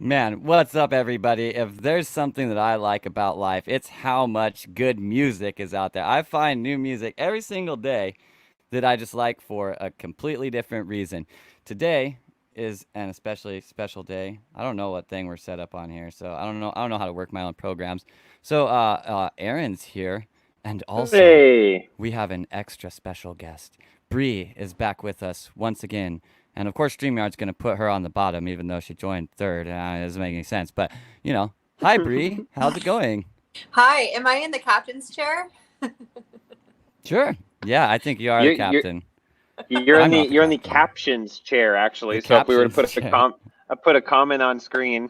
Man, what's up, everybody? If there's something that I like about life, it's how much good music is out there. I find new music every single day that I just like for a completely different reason. Today is an especially special day. I don't know what thing we're set up on here, so I don't know how to work my own programs. So, Aaron's here, and also Hey. we have an extra special guest. Bree is back with us once again. And of course, StreamYard's going to put her on the bottom, even though she joined third. It doesn't make any sense. But, hi, Bree. How's it going? Hi, am I in the captain's chair? Sure. Yeah, I think you are the You're you're captain. you're in I'm the not the you're in the captain. captions chair The actually. So if we were to caption's chair. put a comment on screen,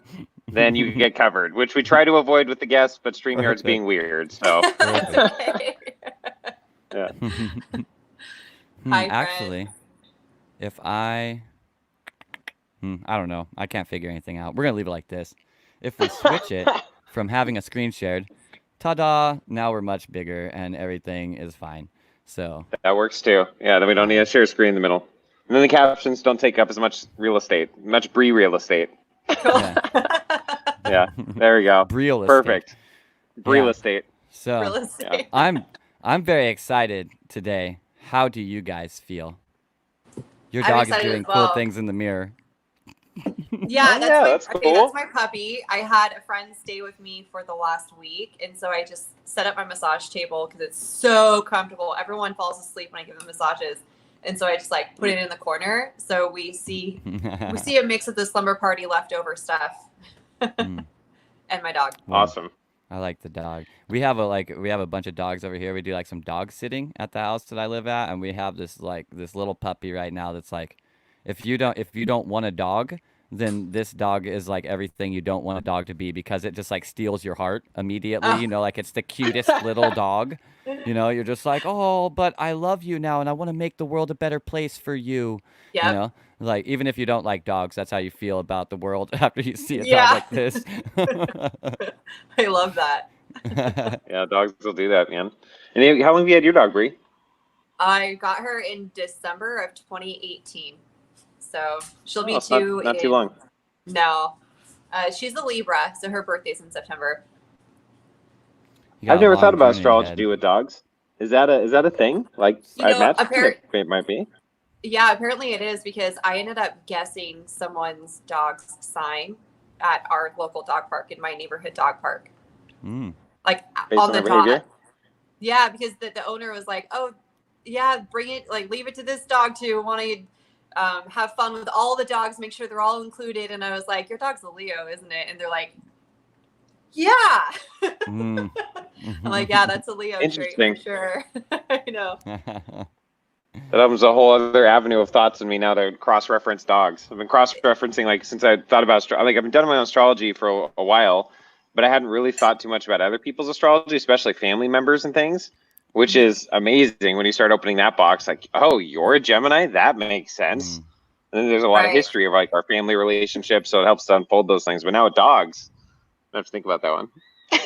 then you get covered, which we try to avoid with the guests, but StreamYard's being Perfect. weird. So Perfect. Okay. yeah. Hi, Actually, friends. if I don't know. I can't figure anything out. We're going to leave it like this. If we switch it from having a screen shared, ta-da, now we're much bigger and everything is fine. So, That works too. Yeah, then we don't need yeah. a share screen in the middle. And then the captions don't take up as much real estate, much Bree real estate. Cool. Yeah. Yeah, there we go. Real estate. Perfect. Real Yeah. estate. So, Real Yeah. estate. I'm very excited today. How do you guys feel? Your I'm dog is excited as doing cool well. things in the mirror. Yeah, Oh yeah, that's that's cool. my puppy. I had a friend stay with me for the last week, and so I just set up my massage table because it's so comfortable. Everyone falls asleep when I give them massages, and so I just like put it in the corner so we see a mix of the slumber party leftover stuff Mm, and my dog. well, Awesome. I like the dog. We have a bunch of dogs over here. We do like some dog sitting at the house that I live at, and we have this little puppy right now that's like, if you don't want a dog, then this dog is like everything you don't want a dog to be because it just like steals your heart immediately. Oh. Like it's the cutest little dog. You're just like, oh, but I love you now, and I want to make the world a better place for you. You Yep. know, like even if you don't like dogs, that's how you feel about the world after you see a dog Yeah. like this. I love that. Yeah, dogs will do that, man. And how long have you had your dog, Bree? I got her in December of 2018. So she'll Oh, be it's not two not too in long. no. She's a Libra, so her birthday's in September. You I've got a never thought long about journey ahead. astrology with dogs. Is that a thing? Like You I know, imagine it might be. apparently it is because I ended up guessing someone's dog's sign at our local dog park in my neighborhood dog park. Mm. Like Based on on the their dot. behavior. Yeah, because the owner was like, "Oh, yeah, bring it, like leave it to this dog to want to have fun with all the dogs, make sure they're all included." And I was like, "Your dog's a Leo, isn't it?" And they're like, "Yeah." Mm. I'm like, "Yeah, that's a Leo trait for Interesting. sure." I know. That opens a whole other avenue of thoughts in me now to cross-reference dogs. I've been cross-referencing like since I thought about like I've been done my own astrology for a while, but I hadn't really thought too much about other people's astrology, especially family members and things, which Mhm. is amazing when you start opening that box. Like, oh, you're a Gemini? That makes sense. Mm. And then there's a lot of Right. history of like our family relationships, so it helps to unfold those things. But now with dogs, I have to think about that one.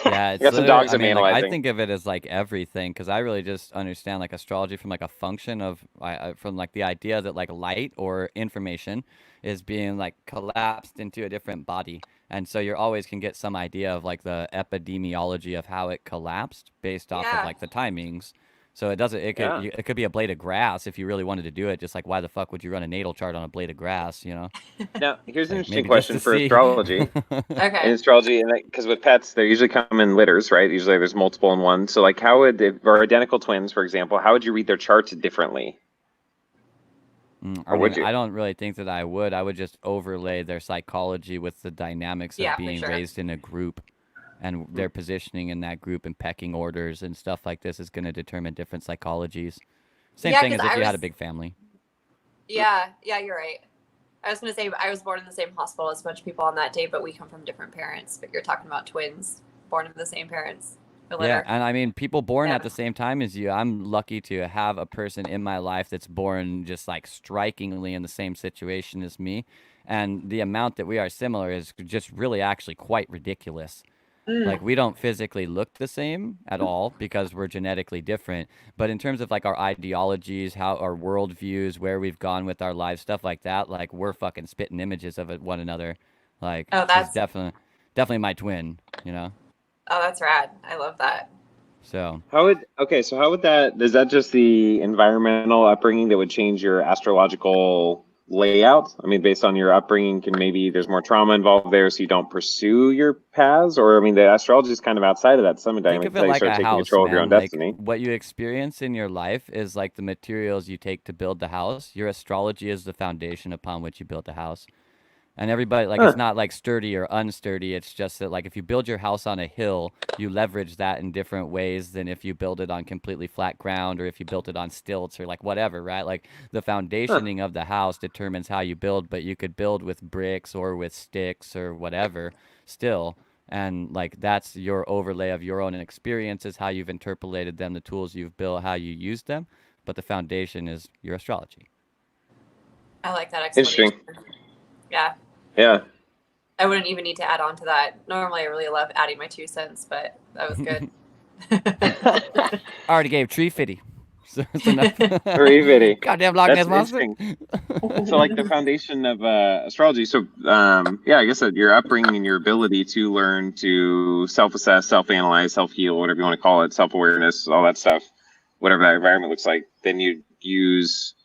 Yeah, I it's got some literally, dogs I I'm mean, like, I analyzing. think of it as like everything because I really just understand like astrology from like a function of, from like the idea that like light or information is being like collapsed into a different body. And so you always can get some idea of like the epidemiology of how it collapsed based off of Yeah. like the timings. So it doesn't, Yeah. it could be a blade of grass if you really wanted to do it. Just like, why the fuck would you run a natal chart on a blade of grass, Now, here's an Like interesting maybe just question to for see. astrology. In Okay. astrology, and because with pets, they usually come in litters, right? Usually there's multiple in one. So, like, how would or identical twins, for example, how would you read their charts differently, I or mean, would you? I don't really think that I would. I would just overlay their psychology with the dynamics of Yeah, for being sure. raised in a group and Hmm. their positioning in that group and pecking orders and stuff like this is going to determine different psychologies. Same Yeah, thing because as if I you had a was. big family. Yeah, you're right. I was gonna say I was born in the same hospital as a bunch of people on that day, but we come from different parents. But you're talking about twins born of the same parents. The Yeah, litter. and I mean, people born at Yeah. the same time as you. I'm lucky to have a person in my life that's born just like strikingly in the same situation as me. And the amount that we are similar is just really actually quite ridiculous. Mm. Like we don't physically look the same at all because we're genetically different. But in terms of like our ideologies, how our worldviews, where we've gone with our lives, stuff like that, like we're fucking spitting images of it, one another. Like Oh, she's that's definitely my twin, oh, that's rad. I love that. So How would that, is that just the environmental upbringing that would change your astrological layout? I mean, based on your upbringing, can maybe there's more trauma involved there, so you don't pursue your paths? Or, I mean, the astrology is kind of outside of that some think dynamic of it until you like start a taking house, control of your own man. Like destiny. what you experience in your life is like the materials you take to build the house. Your astrology is the foundation upon which you build the house. And everybody, like, it's Huh. not like sturdy or unsturdy. It's just that, like, if you build your house on a hill, you leverage that in different ways than if you build it on completely flat ground or if you built it on stilts or like whatever, right? Like the Huh. foundationing of the house determines how you build, but you could build with bricks or with sticks or whatever still. And like that's your overlay of your own experiences, how you've interpolated them, the tools you've built, how you use them. But the foundation is your astrology. I like that explanation. Interesting. Yeah. Yeah. I wouldn't even need to add on to that. Normally, I really love adding my 2 cents, but that was good. I already gave Tree Fitty. So it's enough. Very fitty. Goddamn Loch Ness That's Monster. interesting. So, like the foundation of astrology. So, yeah, I guess that your upbringing and your ability to learn to self-assess, self-analyze, self-heal, whatever you want to call it, self-awareness, all that stuff, whatever that environment looks like, then you use.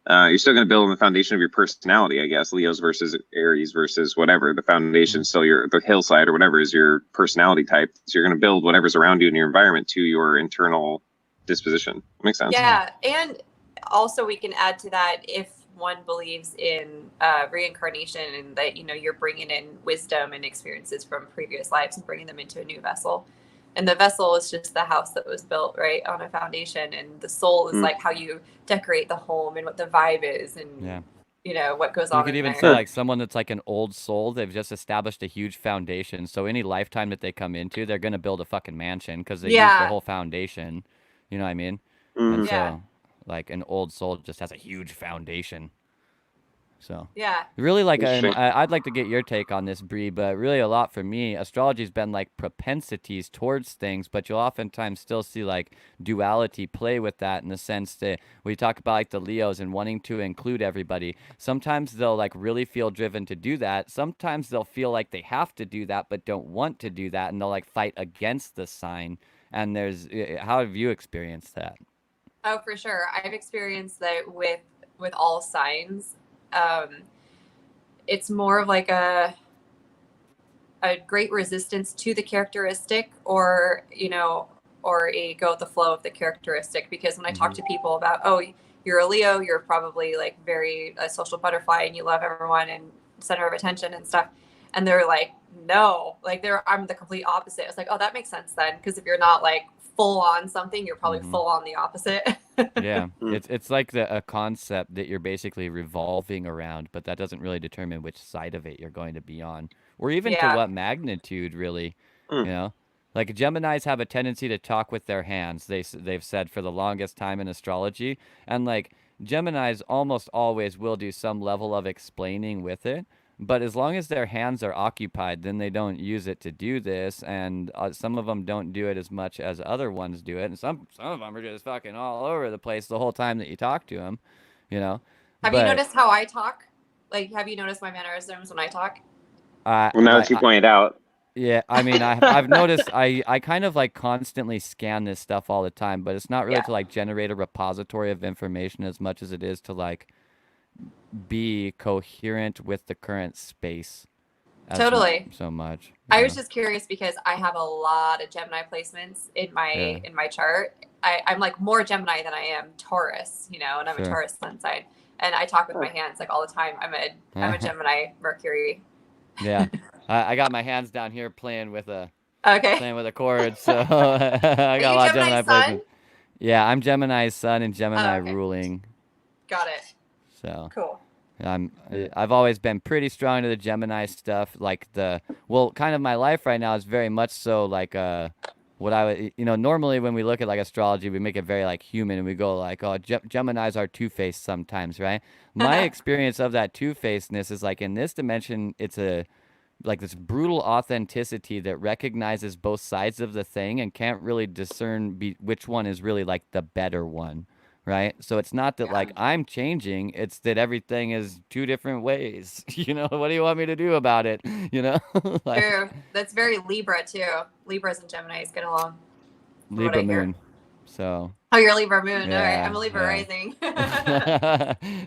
You're still going to build on the foundation of your personality, I guess. Leos versus Aries versus whatever. The foundation, Mhm. still the hillside or whatever is your personality type. So you're going to build whatever's around you in your environment to your internal disposition. Makes sense. Yeah, and also we can add to that if one believes in reincarnation and that you're bringing in wisdom and experiences from previous lives and bringing them into a new vessel, and the vessel is just the house that was built right on a foundation, and the soul is like how you decorate the home and what the vibe is, and what goes You on could in even there. say like someone that's like an old soul, they've just established a huge foundation. So any lifetime that they come into, they're gonna build a fucking mansion because they use the Yeah, whole foundation. You know what I mean? And Mm. yeah, so, like an old soul just has a huge foundation. So, yeah. really, like, Interesting. I'd like to get your take on this, Bree, but really a lot for me, astrology's been like propensities towards things, but you'll oftentimes still see like duality play with that in the sense that we talk about like the Leos and wanting to include everybody. Sometimes they'll like really feel driven to do that. Sometimes they'll feel like they have to do that, but don't want to do that, and they'll like fight against the sign. And how have you experienced that? Oh, for sure. I've experienced that with all signs. Um, it's more of like a great resistance to the characteristic, or a go with the flow of the characteristic. Because when I talk to people about, oh, you're a Leo, you're probably like very a social butterfly and you love everyone and center of attention and stuff, and they're like, no, like I'm the complete opposite. It's like, oh, that makes sense then, because if you're not like full on something, you're probably Mm-hmm. full on the opposite. Yeah, Mm. it's like a concept that you're basically revolving around, but that doesn't really determine which side of it you're going to be on, or even to Yeah. what magnitude, really. You Mm. know, like Geminis have a tendency to talk with their hands. They've said for the longest time in astrology, and like Geminis almost always will do some level of explaining with it. But as long as their hands are occupied, then they don't use it to do this, and some of them don't do it as much as other ones do it, and some of them are just fucking all over the place the whole time that you talk to them, you know. Have you But noticed how I talk? Like, have you noticed my mannerisms when I talk? Well, now that like you pointed out, yeah, I mean, I've noticed I kind of like constantly scan this stuff all the time, but it's not really Yeah, to like generate a repository of information as much as it is to like be coherent with the current space as totally. so much, I was just curious because I have a lot of Gemini placements in Yeah, my chart. I'm like more Gemini than I am Taurus, and I'm a sure. Taurus sun sign. And I talk with my hands like all the time. I'm a Gemini Mercury. Yeah, I got my hands down here playing with a Okay. chord, so I Are got a you lot of Gemini Gemini sun? placement. Yeah, I'm Gemini's sun and Oh, Gemini okay. ruling, Got it. so Cool. I've always been pretty strong to the Gemini stuff. Like kind of my life right now is very much so like what I would normally when we look at like astrology we make it very like human and we go like, oh, Gemini's are two-faced sometimes, right? My experience of that two-facedness is like in this dimension it's a like this brutal authenticity that recognizes both sides of the thing and can't really discern which one is really like the better one. right? So it's not that Yeah. like I'm changing, it's that everything is two different ways. What do you want me to do about it? Like True. That's very Libra too. Libras and Geminis get along, from what Libra I hear. moon. So Oh, you're Libra moon. All right. I'm yeah, a Libra yeah. rising.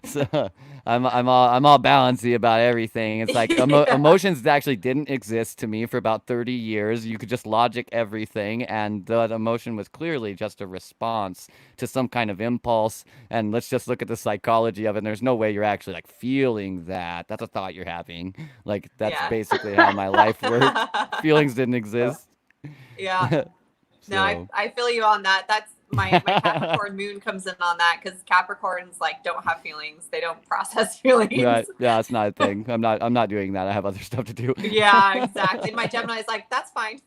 So I'm all balancy about everything. It's like Yeah. emotions actually didn't exist to me for about 30 years. You could just logic everything, and that emotion was clearly just a response to some kind of impulse. And let's just look at the psychology of it. And there's no way you're actually like feeling that. That's a thought you're having. Like that's Yeah. basically how my life worked. Feelings didn't exist. Yeah. No, So. I feel you on that. That's my Capricorn moon comes in on that because Capricorns like don't have feelings. They don't process feelings. Right. Yeah, it's not a thing. I'm not doing that. I have other stuff to do. Yeah, exactly. My Gemini is like, that's fine.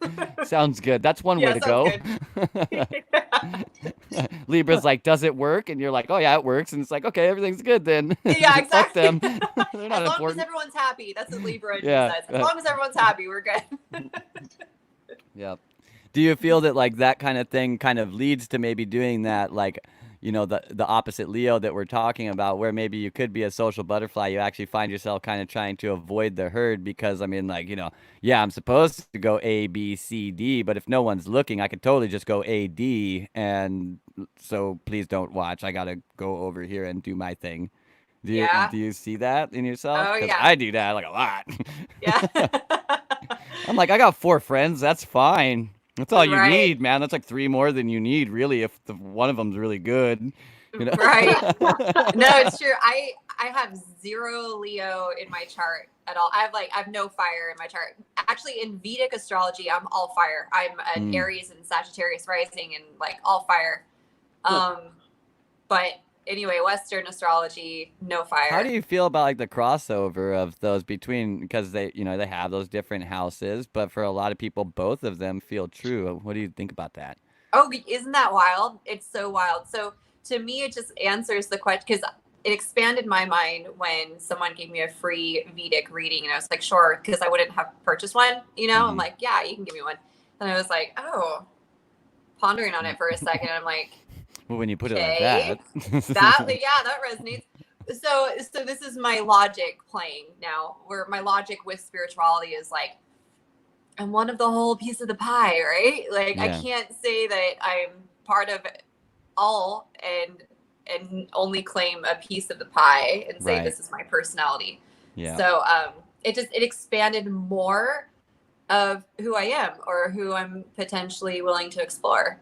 Sounds good. That's one way Yeah, to sounds go. good. Libra's like, does it work? And you're like, oh yeah, it works. And it's like, okay, everything's good then. Yeah, Fuck exactly. them. They're As not long as important. everyone's happy. That's what Libra says. Yeah. As long as everyone's happy, we're good. Yeah. Do you feel that like that kind of thing kind of leads to maybe doing that like the opposite Leo that we're talking about, where maybe you could be a social butterfly, you actually find yourself kind of trying to avoid the herd because I mean like, yeah, I'm supposed to go A, B, C, D, but if no one's looking, I could totally just go A, D, and so please don't watch. I gotta go over here and do my thing. Do you Yeah. do you see that in yourself? Oh, Because yeah. I do that like a lot. Yeah. I'm like, I got 4 friends. That's fine. That's all you Right. need, man. That's like 3 more than you need, really, if one of them's really good. Right. No, it's true. I have 0 Leo in my chart at all. I have no fire in my chart. Actually, in Vedic astrology, I'm all fire. I'm an Mm. Aries and Sagittarius rising and like all fire. But anyway, Western astrology, no fire. How do you feel about like the crossover of those between because they have those different houses, but for a lot of people, both of them feel true. What do you think about that? Oh, isn't that wild? It's so wild. So to me, it just answers the question because it expanded my mind when someone gave me a free Vedic reading, and I was like, sure, because I wouldn't have purchased one. I'm Mhm. like, yeah, you can give me one. And I was like, oh, pondering on it for a second. I'm like, Well, when you put it like okay, that. that resonates. So this is my logic playing now, where my logic with spirituality is like, I'm one of the whole piece of the pie, right? Like I Yeah. can't say that I'm part of all and only claim a piece of the pie and say Right. this is my personality. Yeah. So it expanded more of who I am or who I'm potentially willing to explore.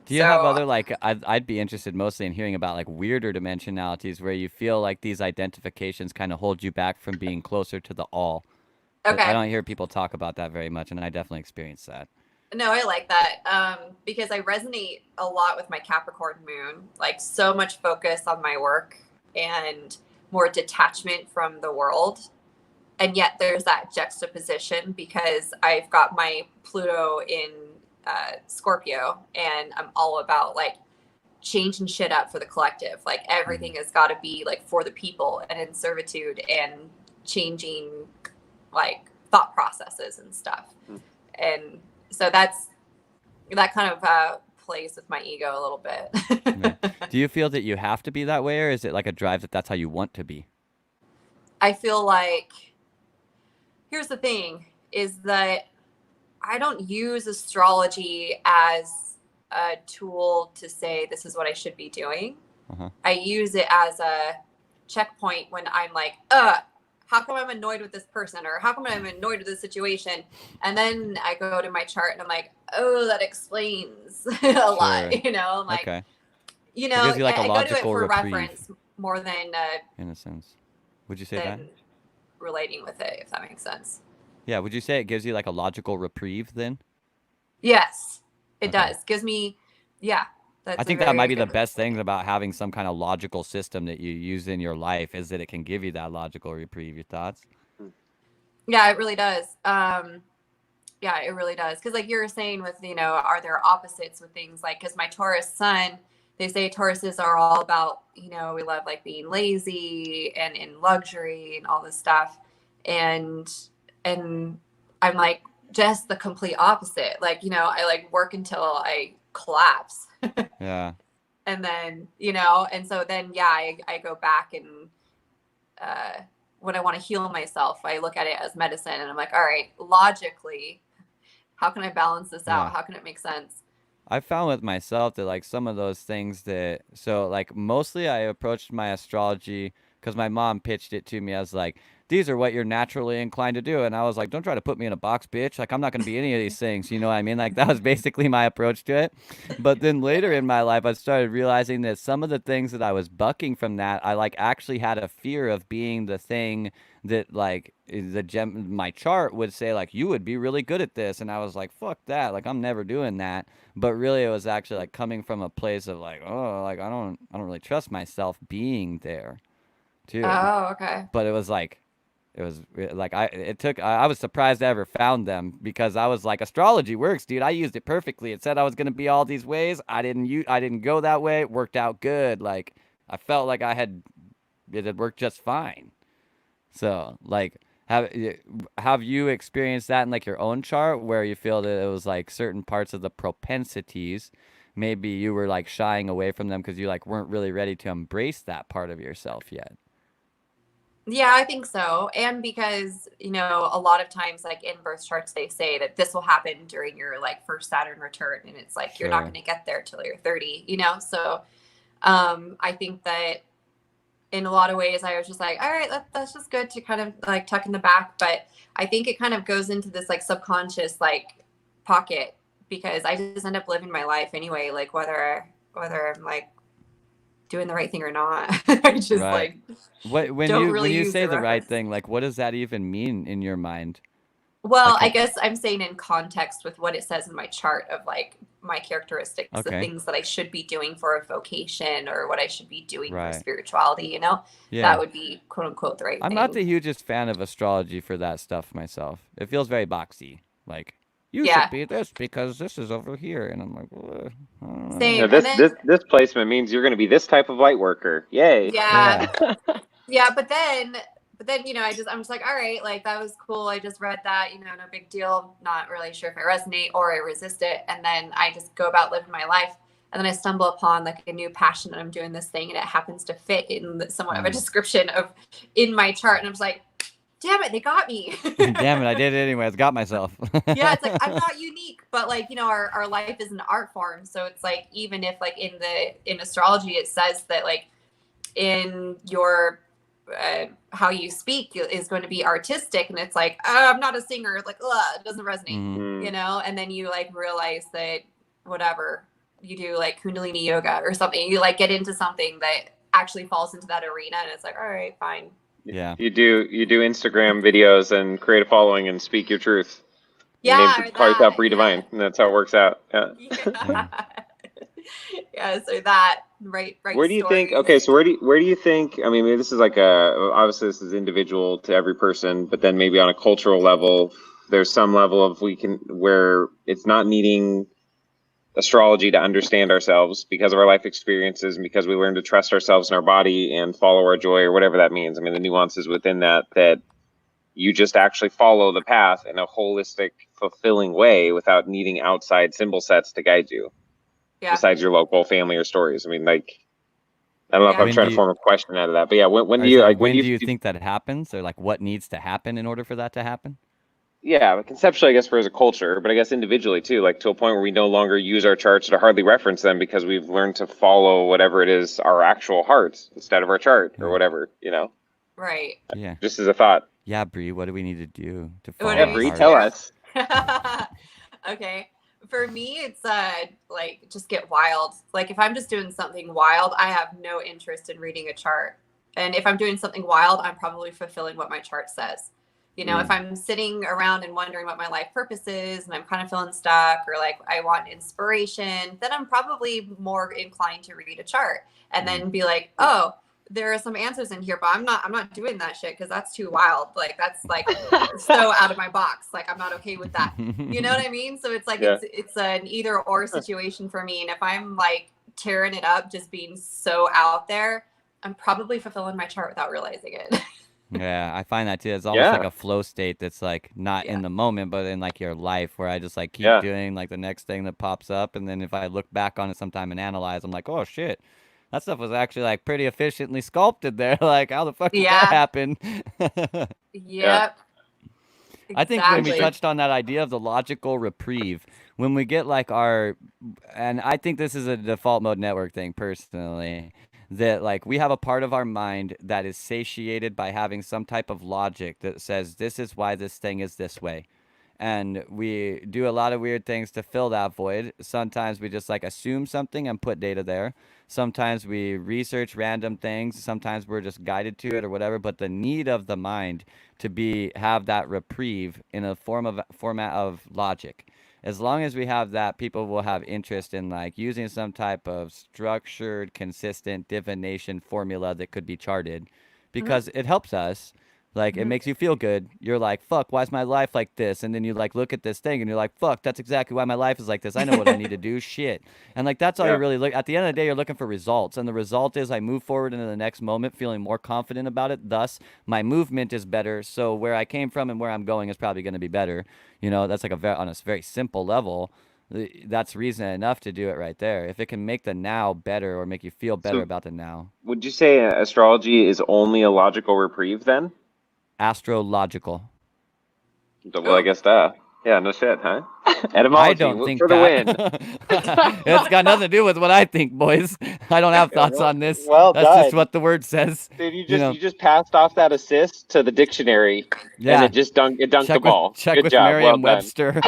Do you have So other like I'd be interested mostly in hearing about like weirder dimensionalities where you feel like these identifications kind of hold you back from being closer to the all. I okay. don't hear people talk about that very much, and I definitely experienced that. No, I like that because I resonate a lot with my Capricorn moon, like so much focus on my work and more detachment from the world. And yet there's that juxtaposition because I've got my Pluto in Scorpio and I'm all about like changing shit up for the collective. Like everything has got to be like for the people and in servitude and changing like thought processes and stuff. And so that kind of plays with my ego a little bit. Right. Do you feel that you have to be that way, or is it like a drive that that's how you want to be? I feel like here's the thing is that I don't use astrology as a tool to say this is what I should be doing. Uh-huh. I use it as a checkpoint when I'm like, how come I'm annoyed with this person or how come I'm annoyed with this situation? And then I go to my chart and I'm like, oh, that explains a lot, I'm like, Okay. It gives you like a I go to it logical for reprieve. reference more than In a sense. Would you say that? relating with it, if that makes sense. Yeah, would you say it gives you like a logical reprieve then? Yes, it Okay. does. Gives me, yeah. That's I a think that very might be the good best way. thing about having some kind of logical system that you use in your life is that it can give you that logical reprieve. Your thoughts? Yeah, it really does. Yeah, it really does. Because like you were saying with, are there opposites with things like, because my Taurus sun, they say Tauruses are all about, we love like being lazy and in luxury and all this stuff. And I'm like just the complete opposite. Like, I like work until I collapse. Yeah. And then, you know, and so then, yeah, I go back and when I want to heal myself, I look at it as medicine and I'm like, all right, logically, how can I balance this out? Yeah. How can it make sense? I found with myself that like some of those things that so like mostly I approached my astrology because my mom pitched it to me as like these are what you're naturally inclined to do, and I was like, don't try to put me in a box, bitch. Like I'm not gonna be any of these things, you know what I mean? Like that was basically my approach to it. But then later in my life, I started realizing that some of the things that I was bucking from that, I like actually had a fear of being the thing that like my chart would say like you would be really good at this, and I was like, fuck that, like I'm never doing that. But really it was actually like coming from a place of like, oh, like I don't really trust myself being there too. Oh, okay. But it was like I was surprised I ever found them because I was like, astrology works, dude. I used it perfectly. It said I was gonna be all these ways. I didn't go that way. It worked out good. Like I felt like it had worked just fine. So like have you experienced that in like your own chart where you feel that it was like certain parts of the propensities, maybe you were like shying away from them because you like weren't really ready to embrace that part of yourself yet? Yeah, I think so. And because, you know, a lot of times like in birth charts they say that this will happen during your like first Saturn return and it's like you're not Sure. going to get there till you're 30, you know? So I think that in a lot of ways I was just like, all right, that's just good to kind of like tuck in the back. But I think it kind of goes into this like subconscious like pocket because I just end up living my life anyway, like whether I'm like doing the right thing or not. I just Right. like What don't when really you use say the the right reference. thing, like what does that even mean in your mind? Well, Like I guess I'm saying in context with what it says in my chart of like my characteristics, the okay. things that I should be doing for a vocation or what I should be doing for Right. spirituality, you know, that Yeah. would be quote unquote the right I'm not thing. the hugest fan of astrology for that stuff myself. It feels very boxy. Like you should Yeah, be this because this is over here, and I'm like, I don't Yeah, same. know. And this then, this this placement means you're going to be this type of light worker. Yay! yeah, Yeah. yeah, but then, you know, I'm just like, all right, like that was cool. I just read that, you know, no big deal. Not really sure if I resonate or I resist it. And then I just go about living my life. And then I stumble upon like a new passion that I'm doing this thing and it happens to fit in somewhat of a Mm. description of in my chart. And I'm just like, damn it, they got me. Damn it, I did it anyways. Got myself. Yeah, it's like I'm not unique, but like, you know, our life is an art form. So it's like even if like in astrology it says that like in your how you speak is going to be artistic and it's like I'm not a singer, like it doesn't resonate, Mhm. you know. And then you like realize that whatever you do like kundalini yoga or something, you like get into something that actually falls into that arena and it's like all right, fine. Yeah. You do Instagram videos and create a following and speak your truth. You Yeah, or call yourself that, Bree yeah. Divine, and that's how it works out. Yeah. Yeah. Yeah, so that right Where do you think? stories. Okay, so where do you think? I mean, maybe this is like obviously this is individual to every person, but then maybe on a cultural level, there's some level of we can where it's not needing astrology to understand ourselves because of our life experiences and because we learn to trust ourselves and our body and follow our joy or whatever that means. I mean, the nuances within that you just actually follow the path in a holistic, fulfilling way without needing outside symbol sets to guide you, Yeah, besides your local family or stories. I mean, like, I don't know if yeah. I'm When do trying to you form a question out of that, but yeah, when do I you said like when when do do you you think that happens, or like what needs to happen in order for that to happen? yeah, conceptually, I guess for as a culture, but I guess individually too, like to a point where we no longer use our charts to hardly reference them because we've learned to follow whatever it is our actual hearts instead of our chart or Yeah. whatever, you know. Right. Yeah. Just as a thought. Yeah, Bree, what do we need to do to What follow Yeah, do our we Bree, need to tell heart? us. do? Okay. For me, it's like just get wild. Like if I'm just doing something wild, I have no interest in reading a chart. And if I'm doing something wild, I'm probably fulfilling what my chart says. You know, if Mm. I'm sitting around and wondering what my life purpose is and I'm kind of feeling stuck or like I want inspiration, then I'm probably more inclined to read a chart and then be like, "Oh, there are some answers in here, but I'm not doing that shit because that's too wild. Like that's like so out of my box. Like I'm not okay with that." You know what I mean? So it's like Yeah. it's an either or situation for me. And if I'm like tearing it up, just being so out there, I'm probably fulfilling my chart without realizing it. Yeah, I find that too. It's almost like Yeah, a flow state that's like not Yeah. in the moment, but in like your life, where I just like keep yeah. doing like the next thing that pops up, and then if I look back on it sometime and analyze, I'm like, oh shit, that stuff was actually like pretty efficiently sculpted there. Like, how the fuck did that Yeah. happen? Yeah. Yep. I think when we Exactly. touched on that idea of the logical reprieve, when we get like our, and I think this is a default mode network thing personally, that like we have a part of our mind that is satiated by having some type of logic that says this is why this thing is this way. And we do a lot of weird things to fill that void. Sometimes we just like assume something and put data there. Sometimes we research random things. Sometimes we're just guided to it or whatever. But the need of the mind to be have that reprieve in a format of logic. As long as we have that, people will have interest in like using some type of structured, consistent divination formula that could be charted, Hmm. because it helps us. Like, it Hmm. makes you feel good. You're like, fuck, why is my life like this? And then you like look at this thing and you're like, fuck, that's exactly why my life is like this. I know what I need to do. Shit. And like that's all you Yeah. really look at the end of the day, you're looking for results. And the result is I move forward into the next moment feeling more confident about it. Thus, my movement is better. So where I came from and where I'm going is probably going to be better. You know, that's like on a very simple level. That's reason enough to do it right there. If it can make the now better or make you feel better So about the now. would you say astrology is only a logical reprieve then? Astrological. Well, I Ooh. guess yeah, no shit, huh? I Etymology don't think for the that. win. It's got nothing to do with what I think, boys. I don't have Yeah, thoughts on this. well That's just done. what the word says. Dude, You know. you just passed off that assist to the dictionary and Yeah. it dunked the ball. Check Good with job. Well done. Merriam-Webster.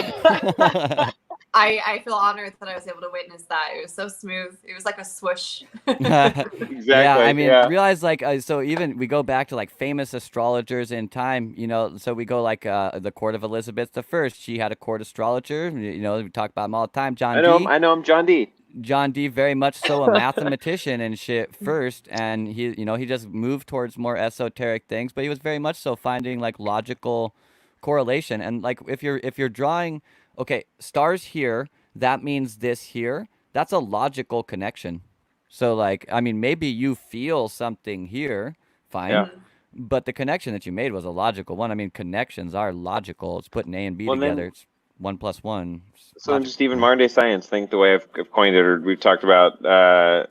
I feel honored that I was able to witness that. It was so smooth. It was like a swoosh. Yeah, I Exactly. mean, Yeah. realize like so even we go back to like famous astrologers in time, you know, so we go like the court of Elizabeth the First. She had a court astrologer, you know, we talk about him all the time, John Dee. I know him, John D. John Dee very much so a mathematician and shit first, and he, you know, he just moved towards more esoteric things, but he was very much so finding like logical correlation. And like if you're drawing, okay, stars here, that means this here, that's a logical connection. So like, I mean, maybe you feel something here, fine, Yeah. Mhm. but the connection that you made was a logical one. I mean, connections are logical. It's putting A and B Well, together. then It's 1 plus 1. It's so then logical. just even modern day science, think the way I've coined it, or we've talked about that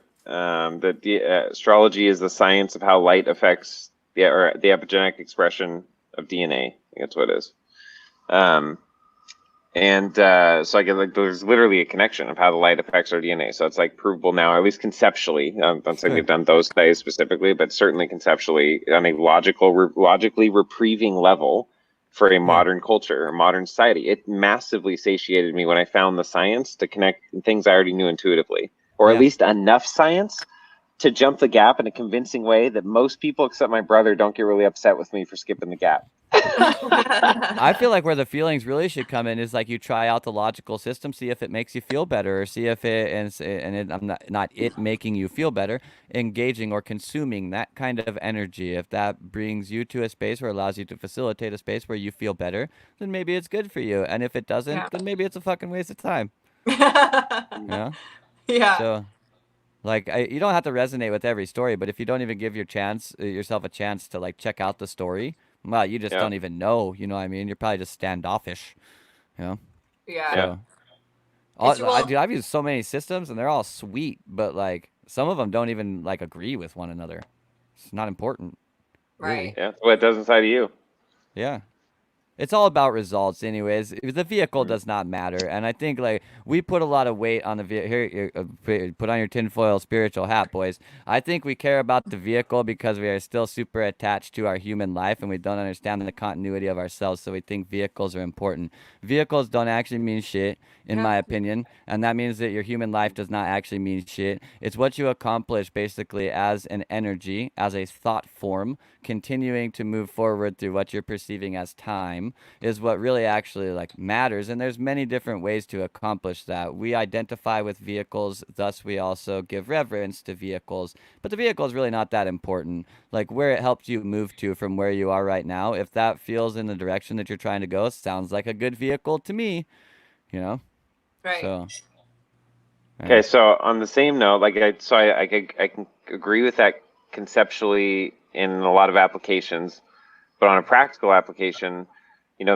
the astrology is the science of how light affects the epigenetic expression of DNA. I think that's what it is. Um, And so I get like there's literally a connection of how the light affects our DNA. So it's like provable now, at least conceptually. I'm not saying Sure. they've done those studies specifically, but certainly conceptually on a logically reprieving level for a Yeah. modern culture, a modern society. It massively satiated me when I found the science to connect things I already knew intuitively, or at Yeah. least enough science to jump the gap in a convincing way that most people, except my brother, don't get really upset with me for skipping the gap. I feel like where the feelings really should come in is like you try out the logical system, see if it makes you feel better, or see if it I'm not it making you feel better, engaging or consuming that kind of energy. If that brings you to a space or allows you to facilitate a space where you feel better, then maybe it's good for you. And if it doesn't, Yeah. then maybe it's a fucking waste of time. You know? Yeah. So like you don't have to resonate with every story, but if you don't even give yourself a chance to like check out the story, well, you just Yeah, don't even know. You know what I mean? You're probably just standoffish. You know. Yeah. yeah. So, It's well, dude, I've used so many systems and they're all sweet, but like some of them don't even like agree with one another. It's not important, really. right. Yeah, that's what it does inside of you. Yeah. It's all about results, anyways. The vehicle Mhm. does not matter, and I think like we put a lot of weight on the here. Put on your tinfoil spiritual hat, boys. I think we care about the vehicle because we are still super attached to our human life, and we don't understand the continuity of ourselves. So we think vehicles are important. Vehicles don't actually mean shit, in Yeah. my opinion, and that means that your human life does not actually mean shit. It's what you accomplish basically as an energy, as a thought form, continuing to move forward through what you're perceiving as time is what really actually like matters. And there's many different ways to accomplish that. We identify with vehicles, thus we also give reverence to vehicles, but the vehicle is really not that important. Like where it helps you move to from where you are right now, if that feels in the direction that you're trying to go, sounds like a good vehicle to me, you know. Right. So yeah. Okay, so on the same note, I can agree with that conceptually in a lot of applications. But on a practical application,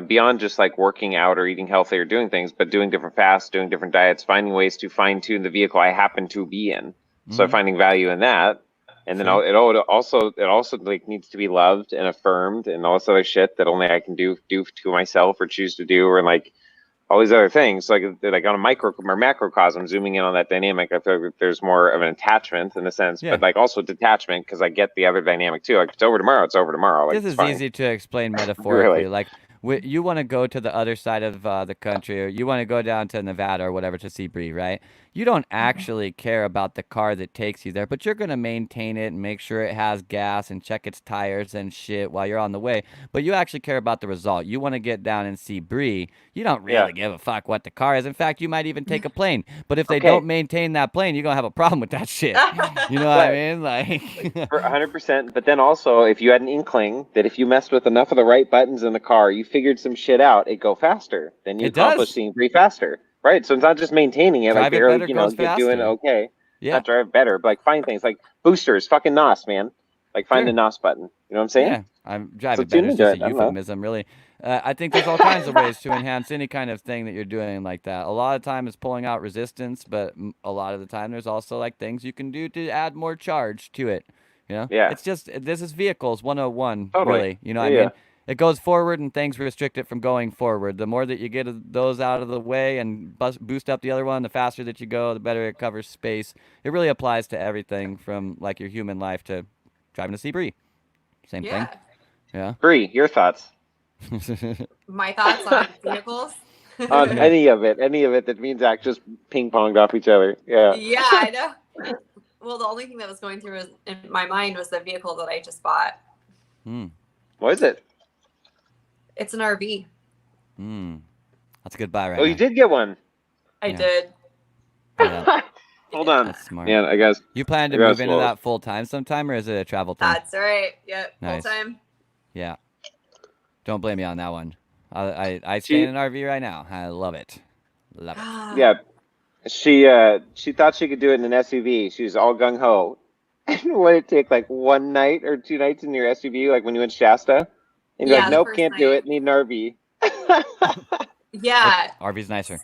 beyond just like working out or eating healthy or doing things, but doing different fasts, doing different diets, finding ways to fine tune the vehicle I happen to be in. So finding value in that. And then Sure. it also like needs to be loved and affirmed and all this other shit that only I can do to myself or choose to do, or like all these other things. Like on a micro or macrocosm, zooming in on that dynamic, I feel like there's more of an attachment in a sense, Yeah. but like also detachment, because I get the other dynamic too. Like if it's over tomorrow, it's over tomorrow. Like This it's is fine. easy to explain metaphorically. Really. Like, you want to go to the other side of the country, or you want to go down to Nevada or whatever to see Bree, right? You don't actually care about the car that takes you there, but you're going to maintain it and make sure it has gas and check its tires and shit while you're on the way. But you actually care about the result. You want to get down and see Bree. You don't really Yeah. give a fuck what the car is. In fact, you might even take a plane. But if they Okay. don't maintain that plane, you're going to have a problem with that shit. You know what I But mean? Like, for 100%. But then also, if you had an inkling that if you messed with enough of the right buttons in the car, you figured some shit out, it'd go faster. Then you It accomplish does. seeing Bree faster. Right. So it's not just maintaining it, like Drive it barely, better goes get doing faster. okay. Yeah. Not drive better, but like find things like boosters, fucking NOS, man. Like find the Sure. NOS button. You know what I'm saying? Yeah, I'm drive So it better. tune It's into just a it. I don't know. euphemism, really. I think there's all kinds of ways to enhance any kind of thing that you're doing like that. A lot of time is pulling out resistance, but a lot of the time there's also like things you can do to add more charge to it. Yeah. It's just this is vehicles 101, Totally. really. You know what I Yeah. mean? It goes forward and things restrict it from going forward. The more that you get those out of the way and boost up the other one, the faster that you go, the better it covers space. It really applies to everything from like your human life to driving to sea Bree. Same thing. Yeah. Yeah. Bree, your thoughts My thoughts on vehicles. on Yeah. any of it that means act just ping ponged off each other. Yeah. Yeah, I know. Well, the only thing that was going through in my mind was the vehicle that I just bought. What is it? It's an RV. That's a good buy right Oh, now. you did get one. I Yeah. did. Yeah, Hold on. that's smart. Yeah, I guess. You plan to I guess move into we'll- that full time sometime, or is it a travel thing? That's right. Yep. Nice. Full time. Yeah. Don't blame me on that one. I stay in an RV right now. I love it. Love it. Yeah. She thought she could do it in an SUV. She was all gung ho. And what did it take, like 1 night or 2 nights in your SUV, like when you went Shasta? And you're Yeah, like, the nope, first can't do night. it. Need an RV. Yeah. RV's nicer.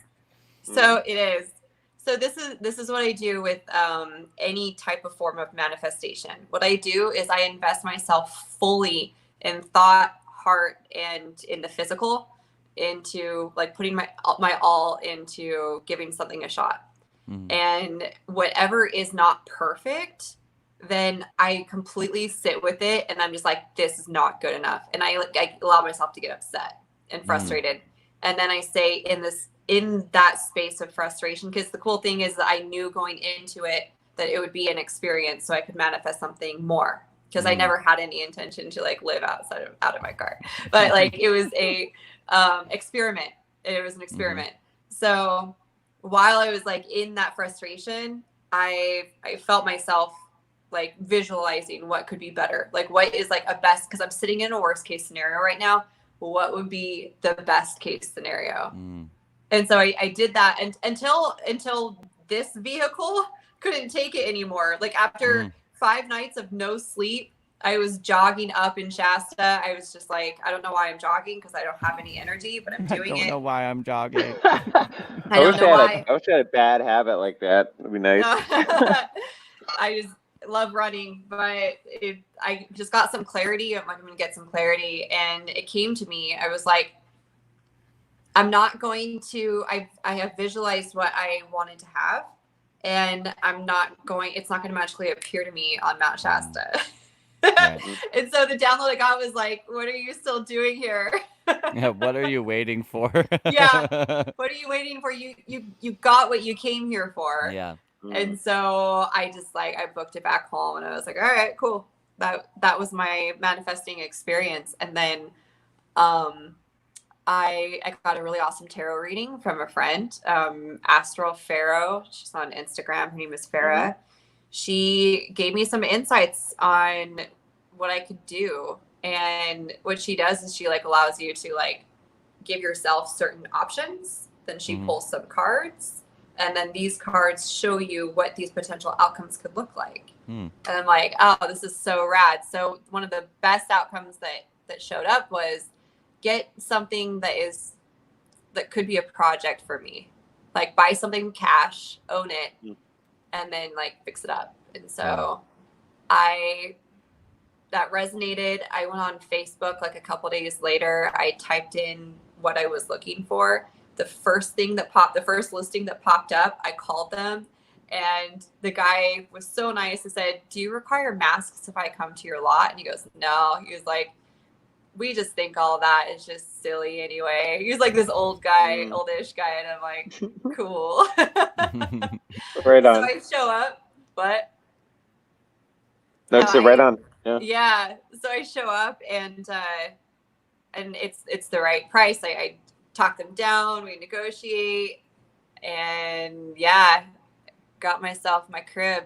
So it is. So this is what I do with any type of form of manifestation. What I do is I invest myself fully in thought, heart, and in the physical, into like putting my all into giving something a shot. And whatever is not perfect, then I completely sit with it, and I'm just like, this is not good enough, and I allow myself to get upset and frustrated, and then I say in that space of frustration, because the cool thing is that I knew going into it that it would be an experience, so I could manifest something more, because I never had any intention to like live out of my car, but like it was a experiment. It was an experiment. So while I was like in that frustration, I felt myself like visualizing what could be better, like what is like a best, because I'm sitting in a worst case scenario right now. What would be the best case scenario? And so I did that, and until this vehicle couldn't take it anymore. Like after 5 nights of no sleep, I was jogging up in Shasta. I was just like, I don't know why I'm jogging, because I don't have any energy, but I'm doing it. I don't know why I'm jogging. I don't know why. I wish I had a bad habit like that. It'd be nice. I just love running, but I just got some clarity. I'm going to get some clarity. And it came to me. I was like, I'm not going to, I have visualized what I wanted to have, and it's not going to magically appear to me on Mount Shasta. Right. And so the download I got was like, what are you still doing here? Yeah, what are you waiting for? Yeah. What are you waiting for? You got what you came here for. Yeah. And so I just like, I booked it back home, and I was like, all right, cool. That was my manifesting experience. And then I got a really awesome tarot reading from a friend, Astral Pharaoh. She's on Instagram. Her name is Farah. She gave me some insights on what I could do. And what she does is she like allows you to like give yourself certain options. Then she pulls some cards, and then these cards show you what these potential outcomes could look like. And I'm like, oh, this is so rad. So one of the best outcomes that showed up was get something that could be a project for me. Like buy something cash, own it, and then like fix it up. And so that resonated. I went on Facebook like a couple days later. I typed in what I was looking for. The first listing that popped up, I called them, and the guy was so nice. He said, "Do you require masks if I come to your lot?" And he goes, "No." He was like, "We just think all that is just silly anyway." He was like this oldish guy, and I'm like, cool. Right on. So I show up, but That's it. Right on. Yeah. So I show up, and it's the right price. I talk them down. We negotiate, and got myself my crib.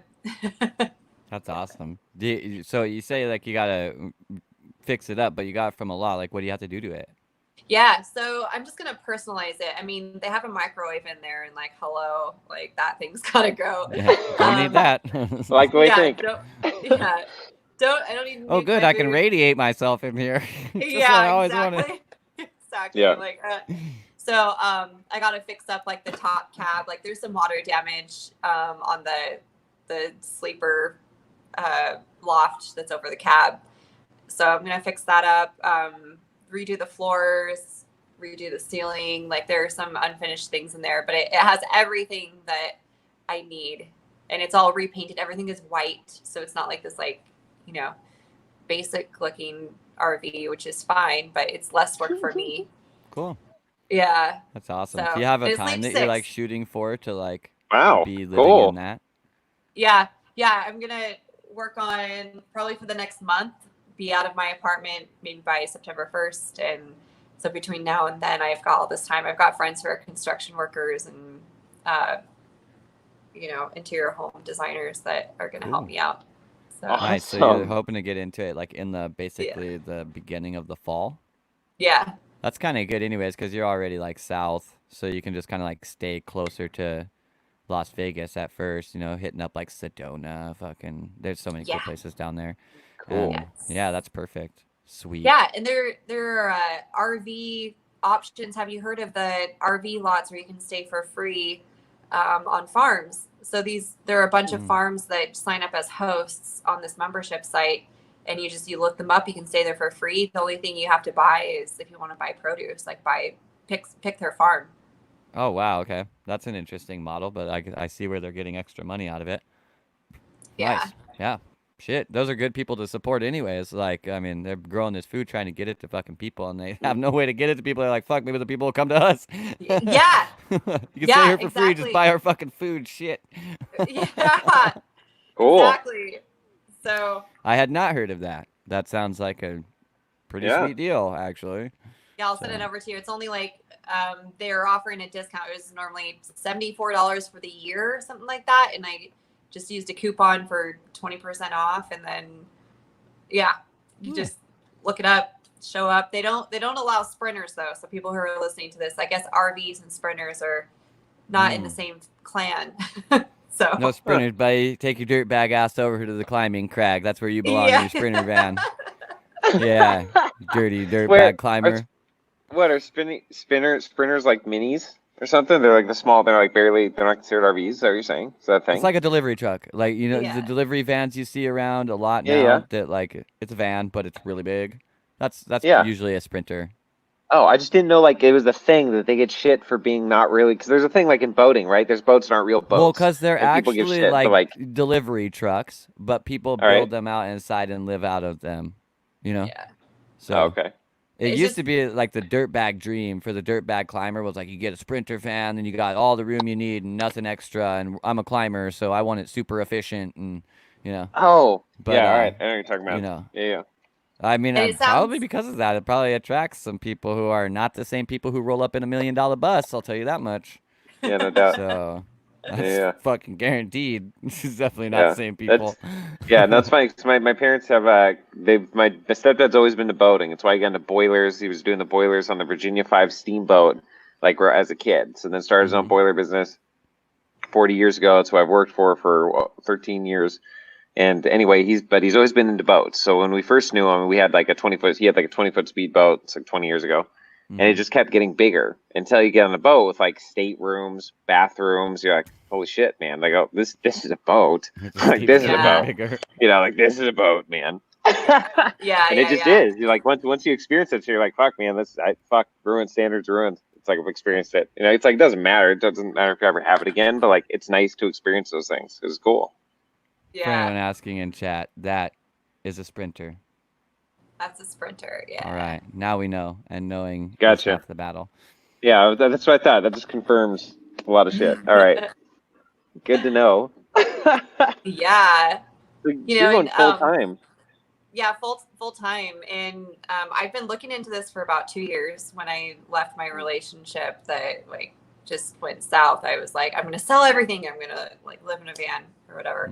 That's awesome. So you say like you gotta fix it up, but you got it from a lot. Like, what do you have to do to it? Yeah, so I'm just gonna personalize it. I mean, they have a microwave in there, and like, hello, like that thing's gotta go. Yeah, don't need that. Like the way you think. I don't even. Oh, good. I can radiate myself in here. Just what I always wanted. Exactly. Yeah. Like, so I got to fix up like the top cab. Like, there's some water damage on the sleeper loft that's over the cab. So I'm gonna fix that up. Redo the floors, redo the ceiling. Like, there are some unfinished things in there, but it has everything that I need, and it's all repainted. Everything is white, so it's not like this like, basic looking RV, which is fine, but it's less work for me. Cool. Yeah. That's awesome. So, Do you have a it's time like that you're like 6. shooting for to like Wow. be living Cool. in that? Yeah. I'm gonna work on probably for the next month, be out of my apartment maybe by September 1st, and so between now and then I've got all this time. I've got friends who are construction workers and interior home designers that are gonna help me out. So Nice. So you're hoping to get into it like in the basically the beginning of the fall? Yeah. That's kind of good anyways, because you're already like south, so you can just kind of like stay closer to Las Vegas at first, hitting up like Sedona, there's so many cool places down there. Cool. Yeah, that's perfect. Sweet. Yeah, and there are RV options. Have you heard of the RV lots where you can stay for free on farms? So there are a bunch of farms that sign up as hosts on this membership site, and you look them up. You can stay there for free. The only thing you have to buy is if you want to buy produce, like pick their farm. Oh wow, okay, that's an interesting model, but I see where they're getting extra money out of it. Yeah. Nice. Yeah. Shit, those are good people to support anyways. Like, I mean, they're growing this food trying to get it to fucking people, and they have no way to get it to people. They're like, fuck, maybe the people will come to us. Yeah. You can stay here for free, just buy our fucking food. Shit. Yeah. Cool. Exactly. So I had not heard of that. That sounds like a pretty sweet deal, actually. yeah, I'll send it over to you. It's only like they're offering a discount. It was normally $74 for the year or something like that, and I just used a coupon for 20% off, and then you just look it up, show up. They don't allow sprinters though, so people who are listening to this, I guess RVs and sprinters are not in the same clan. So no sprinters, buddy. Take your dirt bag ass over to the climbing crag. That's where you belong in your sprinter van. Yeah, dirty dirt bag climber. What are sprinters like minis or something? They're like they're not considered RVs. Is that what you're saying? Is that a thing? It's like a delivery truck. Like, the delivery vans you see around a lot now. Yeah. That like it's a van, but it's really big. That's usually a sprinter. Oh, I just didn't know like it was the thing that they get shit for being not really, because there's a thing like in boating, right? There's boats that aren't real boats. Well, because they're and actually shit, like delivery trucks, but people build them out inside and live out of them. Yeah. So okay. It used to be like the dirtbag dream for the dirtbag climber was like you get a sprinter van and you got all the room you need and nothing extra. And I'm a climber, so I want it super efficient and Oh, but, yeah, all right. I know what you're talking about. Yeah. I mean, probably because of that, it probably attracts some people who are not the same people who roll up in $1 million bus. I'll tell you that much. Yeah, no doubt. So that's fucking guaranteed. This is definitely not the same people. That's funny because my parents have my stepdad's always been to boating. It's why he got into boilers. He was doing the boilers on the Virginia 5 steamboat like as a kid. So then started his own boiler business 40 years ago. That's what I've worked for 13 years. And anyway, he's always been into boats. So when we first knew him, we had like a 20-foot. He had like a 20-foot speedboat. It's like 20 years ago, and it just kept getting bigger until you get on a boat with like staterooms, bathrooms. You're like, holy shit, man! Like, oh, this is a boat. Like this is a boat. Bigger. You know, like this is a boat, man. Yeah, And it just is. You're like once you experience it, you're like, fuck, man, ruined standards ruined. It's like I've experienced it. You know, it's like it doesn't matter. It doesn't matter if you ever have it again, but like it's nice to experience those things. It's cool. For anyone asking in chat, that is a sprinter. That's a sprinter. Yeah. All right, now we know, and knowing Gotcha. is half the battle. Yeah, that's what I thought. That just confirms a lot of shit. All right, good to know. Yeah. So You you're know, going and, full time. Yeah, full time, and I've been looking into this for about 2 years. When I left my relationship that like just went south, I was like, I'm gonna sell everything. I'm gonna like live in a van or whatever.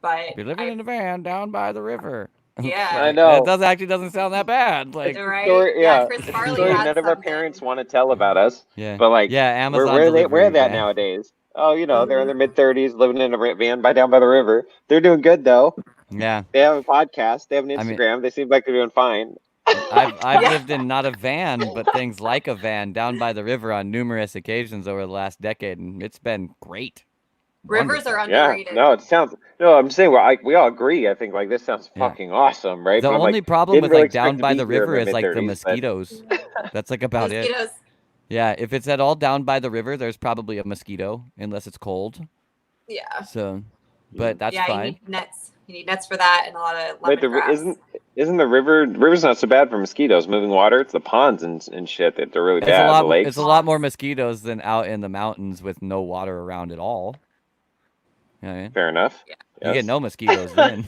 But Be living in a van down by the river. Yeah, I know. It doesn't sound that bad. Like, right? Story, Yeah, Chris it's a Farley story had none of our something. parents want to tell about us. yeah, But like, yeah, Amazon where are they delivery at van. nowadays? Oh, you know, they're in their mid-30s, living in a van down by the river. They're doing good though. Yeah, They have a podcast. They have an I mean- Instagram. They seem like they're doing fine. I've Yeah. lived in not a van, but things like a van down by the river on numerous occasions over the last decade, and it's been great. Rivers are Yeah, underrated. no, it sounds. No, I'm saying we all agree. I think like this sounds Yeah. fucking awesome, right? The But I'm only like, problem didn't with really like expect down to by be the here in river is like the mid-30s, but- mosquitoes. That's like about it. Mosquitoes. Yeah, if it's at all down by the river, there's probably a mosquito, unless it's cold. Yeah. So, but that's yeah, fine. you need nets. You need nets for that, and a lot of Wait, lemongrass. isn't the river's not so bad for mosquitoes? Moving water, it's the ponds and shit that they're really bad. The lakes. It's a lot more mosquitoes than out in the mountains with no water around at all. You know what I mean? Fair enough. Yeah. You get Yes. no mosquitoes then.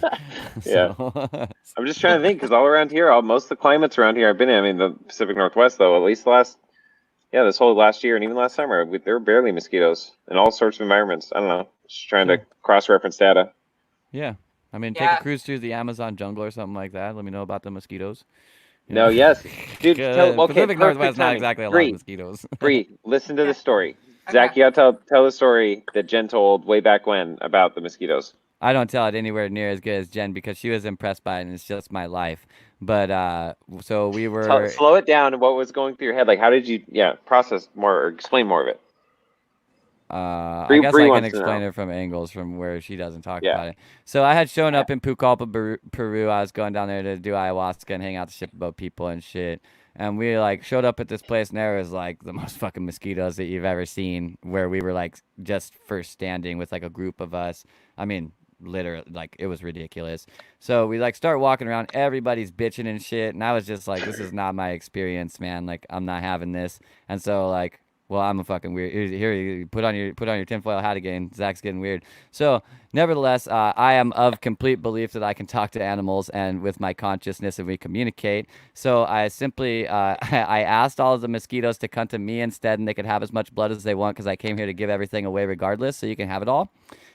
Yeah. So- I'm just trying to think because all around here, most of the climates around here I've been in. I mean, the Pacific Northwest though, at least this whole last year and even last summer, there were barely mosquitoes in all sorts of environments. I don't know. Just trying to cross-reference data. yeah. I mean, take Yeah. a cruise through the Amazon jungle or something like that. Let me know about the mosquitoes. You No, know? yes, dude. Pacific Perfect Northwest, not timing. exactly a lot Bree, of mosquitoes. Bree, listen to Yeah. the story. Okay. Zach, you gotta tell the story that Jen told way back when about the mosquitoes. I don't tell it anywhere near as good as Jen because she was impressed by it and it's just my life. But so we were. Slow it down and what was going through your head. Like, how did you, process more or explain more of it? I Bree guess I can wants to explain know. it from angles from where she doesn't talk Yeah. about it. So I had shown up in Pucallpa, Peru. I was going down there to do ayahuasca and hang out to shipboat people and shit. And we like showed up at this place and there was like the most fucking mosquitoes that you've ever seen. Where we were like just first standing with like a group of us. I mean, literally, like it was ridiculous. So we like start walking around. Everybody's bitching and shit. And I was just like, this is not my experience, man. Like I'm not having this. And so like. Well, I'm a fucking weird. Here, you put on your tinfoil hat again. Zach's getting weird. So, nevertheless, I am of complete belief that I can talk to animals and with my consciousness, and we communicate. So I simply, I asked all of the mosquitoes to come to me instead, and they could have as much blood as they want because I came here to give everything away regardless. So you can have it all.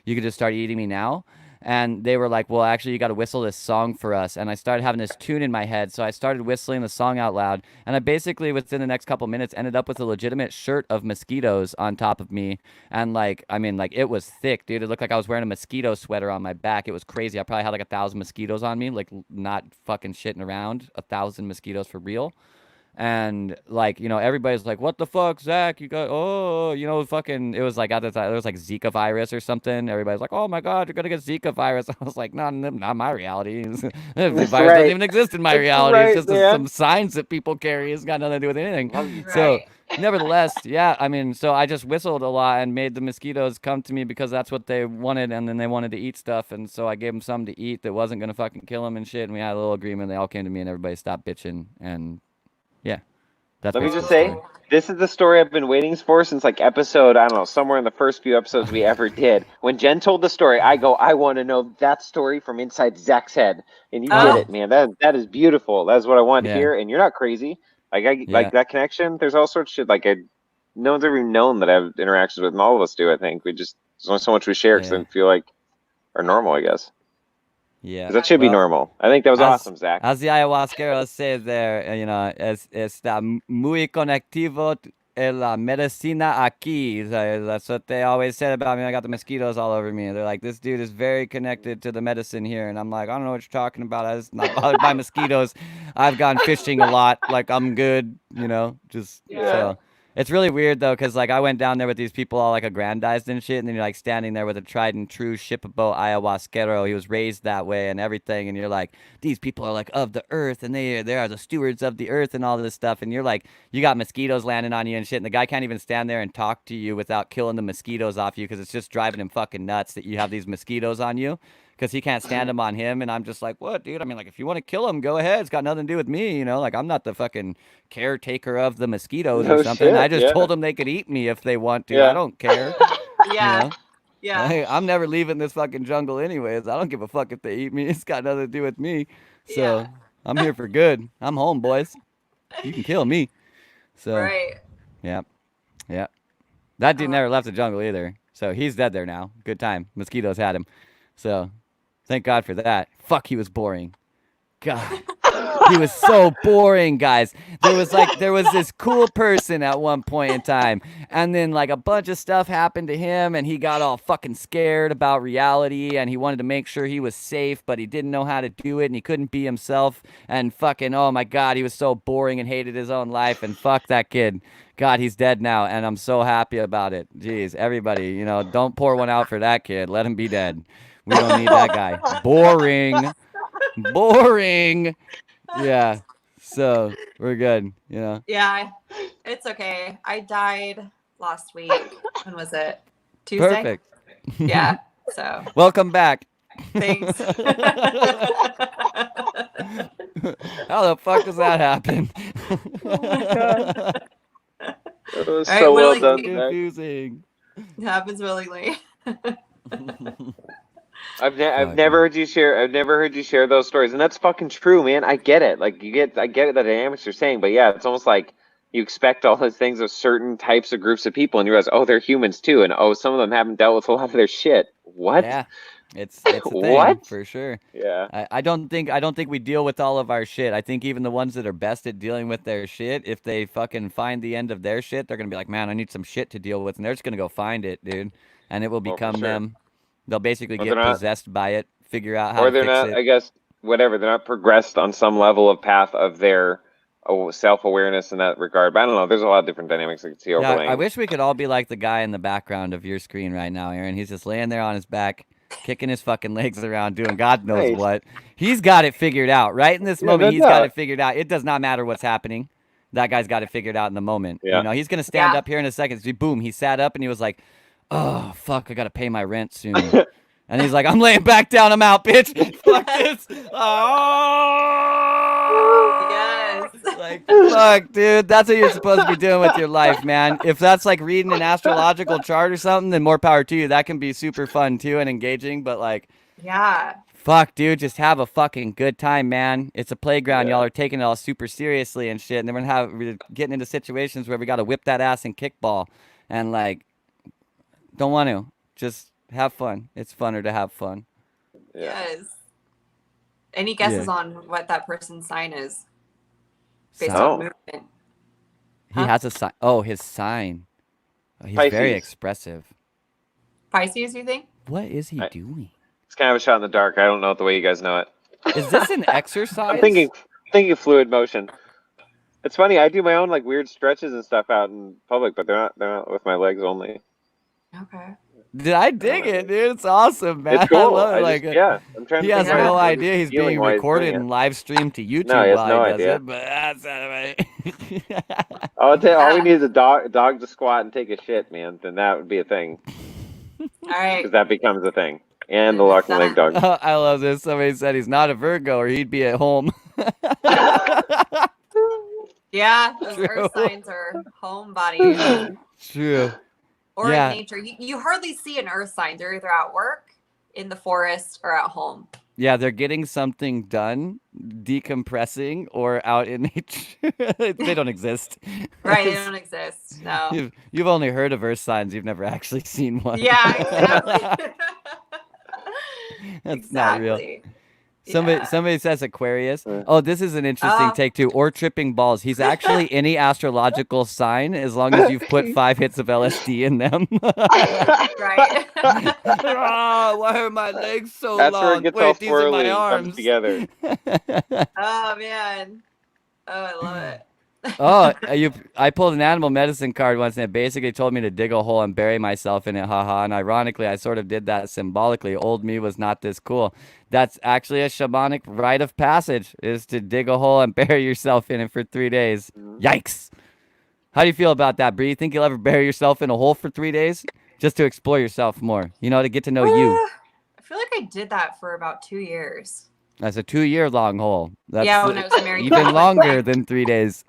You can just start eating me now. And they were like, well, actually, you got to whistle this song for us. And I started having this tune in my head. So I started whistling the song out loud. And I basically, within the next couple minutes, ended up with a legitimate shirt of mosquitoes on top of me. And like, I mean, like it was thick, dude. It looked like I was wearing a mosquito sweater on my back. It was crazy. I probably had like 1,000 mosquitoes on me, like not fucking shitting around. 1,000 mosquitoes for real. And like, everybody's like, what the fuck, Zach? You got, fucking, it was like at the time, there was like Zika virus or something. Everybody's like, oh my God, you're going to get Zika virus. I was like, not my reality. The virus doesn't even exist in my reality. It's just some signs that people carry. It's got nothing to do with anything. So nevertheless, yeah, I mean, so I just whistled a lot and made the mosquitoes come to me because that's what they wanted. And then they wanted to eat stuff. And so I gave them something to eat that wasn't going to fucking kill them and shit. And we had a little agreement. They all came to me and everybody stopped bitching. And yeah, that's Let me basically just the say, story. this is the story I've been waiting for since like episode, I don't know, somewhere in the first few episodes we ever did. When Jen told the story, I want to know that story from inside Zach's head. And you did it, man. That is beautiful. That's what I wanted to hear. And you're not crazy. Like that connection. There's all sorts of shit. Like no one's ever even known that I have interactions with, and all of us do. I think there's only so much we share because they feel like are normal, I guess. Yeah, 'Cause that should be normal. I think that was awesome, Zach. As the ayahuasquero says there, está muy conectivo la medicina aquí. That's what they always said about me. I got the mosquitoes all over me. They're like, this dude is very connected to the medicine here. And I'm like, I don't know what you're talking about. I was not bothered by mosquitoes. I've gone fishing a lot. Like, I'm good, just Yeah. so. It's really weird though, because like I went down there with these people all like aggrandized and shit, and then you're like standing there with a tried and true shipabo ayahuasquero. He was raised that way and everything, and you're like, these people are like of the earth, and they are the stewards of the earth and all this stuff, and you're like, you got mosquitoes landing on you and shit, and the guy can't even stand there and talk to you without killing the mosquitoes off you, because it's just driving him fucking nuts that you have these mosquitoes on you. Because he can't stand them on him, and I'm just like, what, dude? I mean, like, if you want to kill him, go ahead. It's got nothing to do with me, Like, I'm not the fucking caretaker of the mosquitoes or No something. shit, I just yeah. told them they could eat me if they want to. Yeah. I don't care. Yeah. Yeah. Hey, I'm never leaving this fucking jungle anyways. I don't give a fuck if they eat me. It's got nothing to do with me. So Yeah. I'm here for good. I'm home, boys. You can kill me. So Right. yeah. That dude Oh. never left the jungle either. So he's dead there now. Good time. Mosquitoes had him. So thank God for that. Fuck, he was boring. God. He was so boring, guys. There was this cool person at one point in time, and then like a bunch of stuff happened to him, and he got all fucking scared about reality, and he wanted to make sure he was safe, but he didn't know how to do it, and he couldn't be himself, and fucking, oh my God, he was so boring and hated his own life, and fuck that kid. God, he's dead now, and I'm so happy about it. Jeez, everybody, don't pour one out for that kid. Let him be dead. We don't need that guy. Boring. Yeah. So we're good, Yeah. It's okay. I died last week. When was it? Tuesday? Perfect. Yeah. So Welcome back. thanks. How the fuck does that happen? It was All right, so well willingly. done, Zach. Confusing. It happens willingly. I've Fuck, never heard you share. I've never heard you share those stories, and that's fucking true, man. I get it. Like I get the dynamics you're saying, but yeah, it's almost like you expect all those things of certain types of groups of people, and you realize, oh, they're humans too, and oh, some of them haven't dealt with a lot of their shit. What? Yeah. It's a thing What? for sure. Yeah. I don't think we deal with all of our shit. I think even the ones that are best at dealing with their shit, if they fucking find the end of their shit, they're gonna be like, man, I need some shit to deal with, and they're just gonna go find it, dude, and it will Oh, for become sure. them. They'll basically Or get they're not- possessed by it, figure out how Or to they're fix not. it. I guess whatever. They're not progressed on some level of path of their self-awareness in that regard. But I don't know. There's a lot of different dynamics I can see Yeah, overlaying. I wish we could all be like the guy in the background of your screen right now, Aaron. He's just laying there on his back, kicking his fucking legs around, doing God knows Nice. what. He's got it figured out. Right in this Yeah, moment, no he's got doubt. it figured out. It does not matter what's happening. That guy's got it figured out in the moment. Yeah. He's going to stand Yeah. up here in a second. See, boom, he sat up and he was like, oh, fuck, I got to pay my rent soon. And he's like, I'm laying back down. I'm out, bitch. Fuck this. Oh! Yes. Like, fuck, dude. That's what you're supposed to be doing with your life, man. If that's like reading an astrological chart or something, then more power to you. That can be super fun too and engaging. But like, Yeah. fuck, dude, just have a fucking good time, man. It's a playground. Yeah. Y'all are taking it all super seriously and shit. And then we're getting into situations where we got to whip that ass and kickball. And like, don't want to. Just have fun. It's funner to have fun. Yeah. Yes. Any guesses on what that person's sign is? Based Sign. on Oh. movement. He Huh? has a sign. Oh, his sign. Oh, he's very Pisces. expressive. Pisces, you think? What is he I- doing? It's kind of a shot in the dark. I don't know it the way you guys know it. Is this an exercise? I'm thinking fluid motion. It's funny. I do my own like weird stretches and stuff out in public, but they're not with my legs only. Okay. Did I dig it, dude? It's awesome, man. It's cool. I love it. Like, yeah, I'm trying to. he has think no why- idea he's feeling being why he's recorded doing and it. live streamed to YouTube No, he has while no he does idea. it. But that's I'll tell you, all we need is a dog to squat and take a shit, man. Then that would be a thing, All right. because that becomes a thing. And the lock and leg dog. I love this. Somebody said he's not a Virgo or he'd be at home. Yeah, those True. earth signs are homebodies True. or Yeah. in nature. You hardly see an earth sign. They're either at work, in the forest, or at home. Yeah, they're getting something done, decompressing, or out in nature. They don't exist. Right, they don't exist. No. You've only heard of earth signs. You've never actually seen one. Yeah, exactly. That's not real. Exactly. Somebody says Aquarius. Uh. Oh, this is an interesting take too. Or tripping balls. He's actually any astrological sign as long as you've put 5 hits of LSD in them. Right. Ah, why are my legs so That's long? where it gets all Wait, these are my swirly and comes arms. together. Oh man. Oh, I love it. Oh, I pulled an animal medicine card once, and it basically told me to dig a hole and bury myself in it, haha. And ironically, I sort of did that symbolically. Old me was not this cool. That's actually a shamanic rite of passage, is to dig a hole and bury yourself in it for 3 days. Yikes. How do you feel about that, Bree? You think you'll ever bury yourself in a hole for 3 days? Just to explore yourself more, to get to know you. I feel like I did that for about 2 years. That's a 2-year-long hole. That's Yeah, when I was married. even longer than 3 days.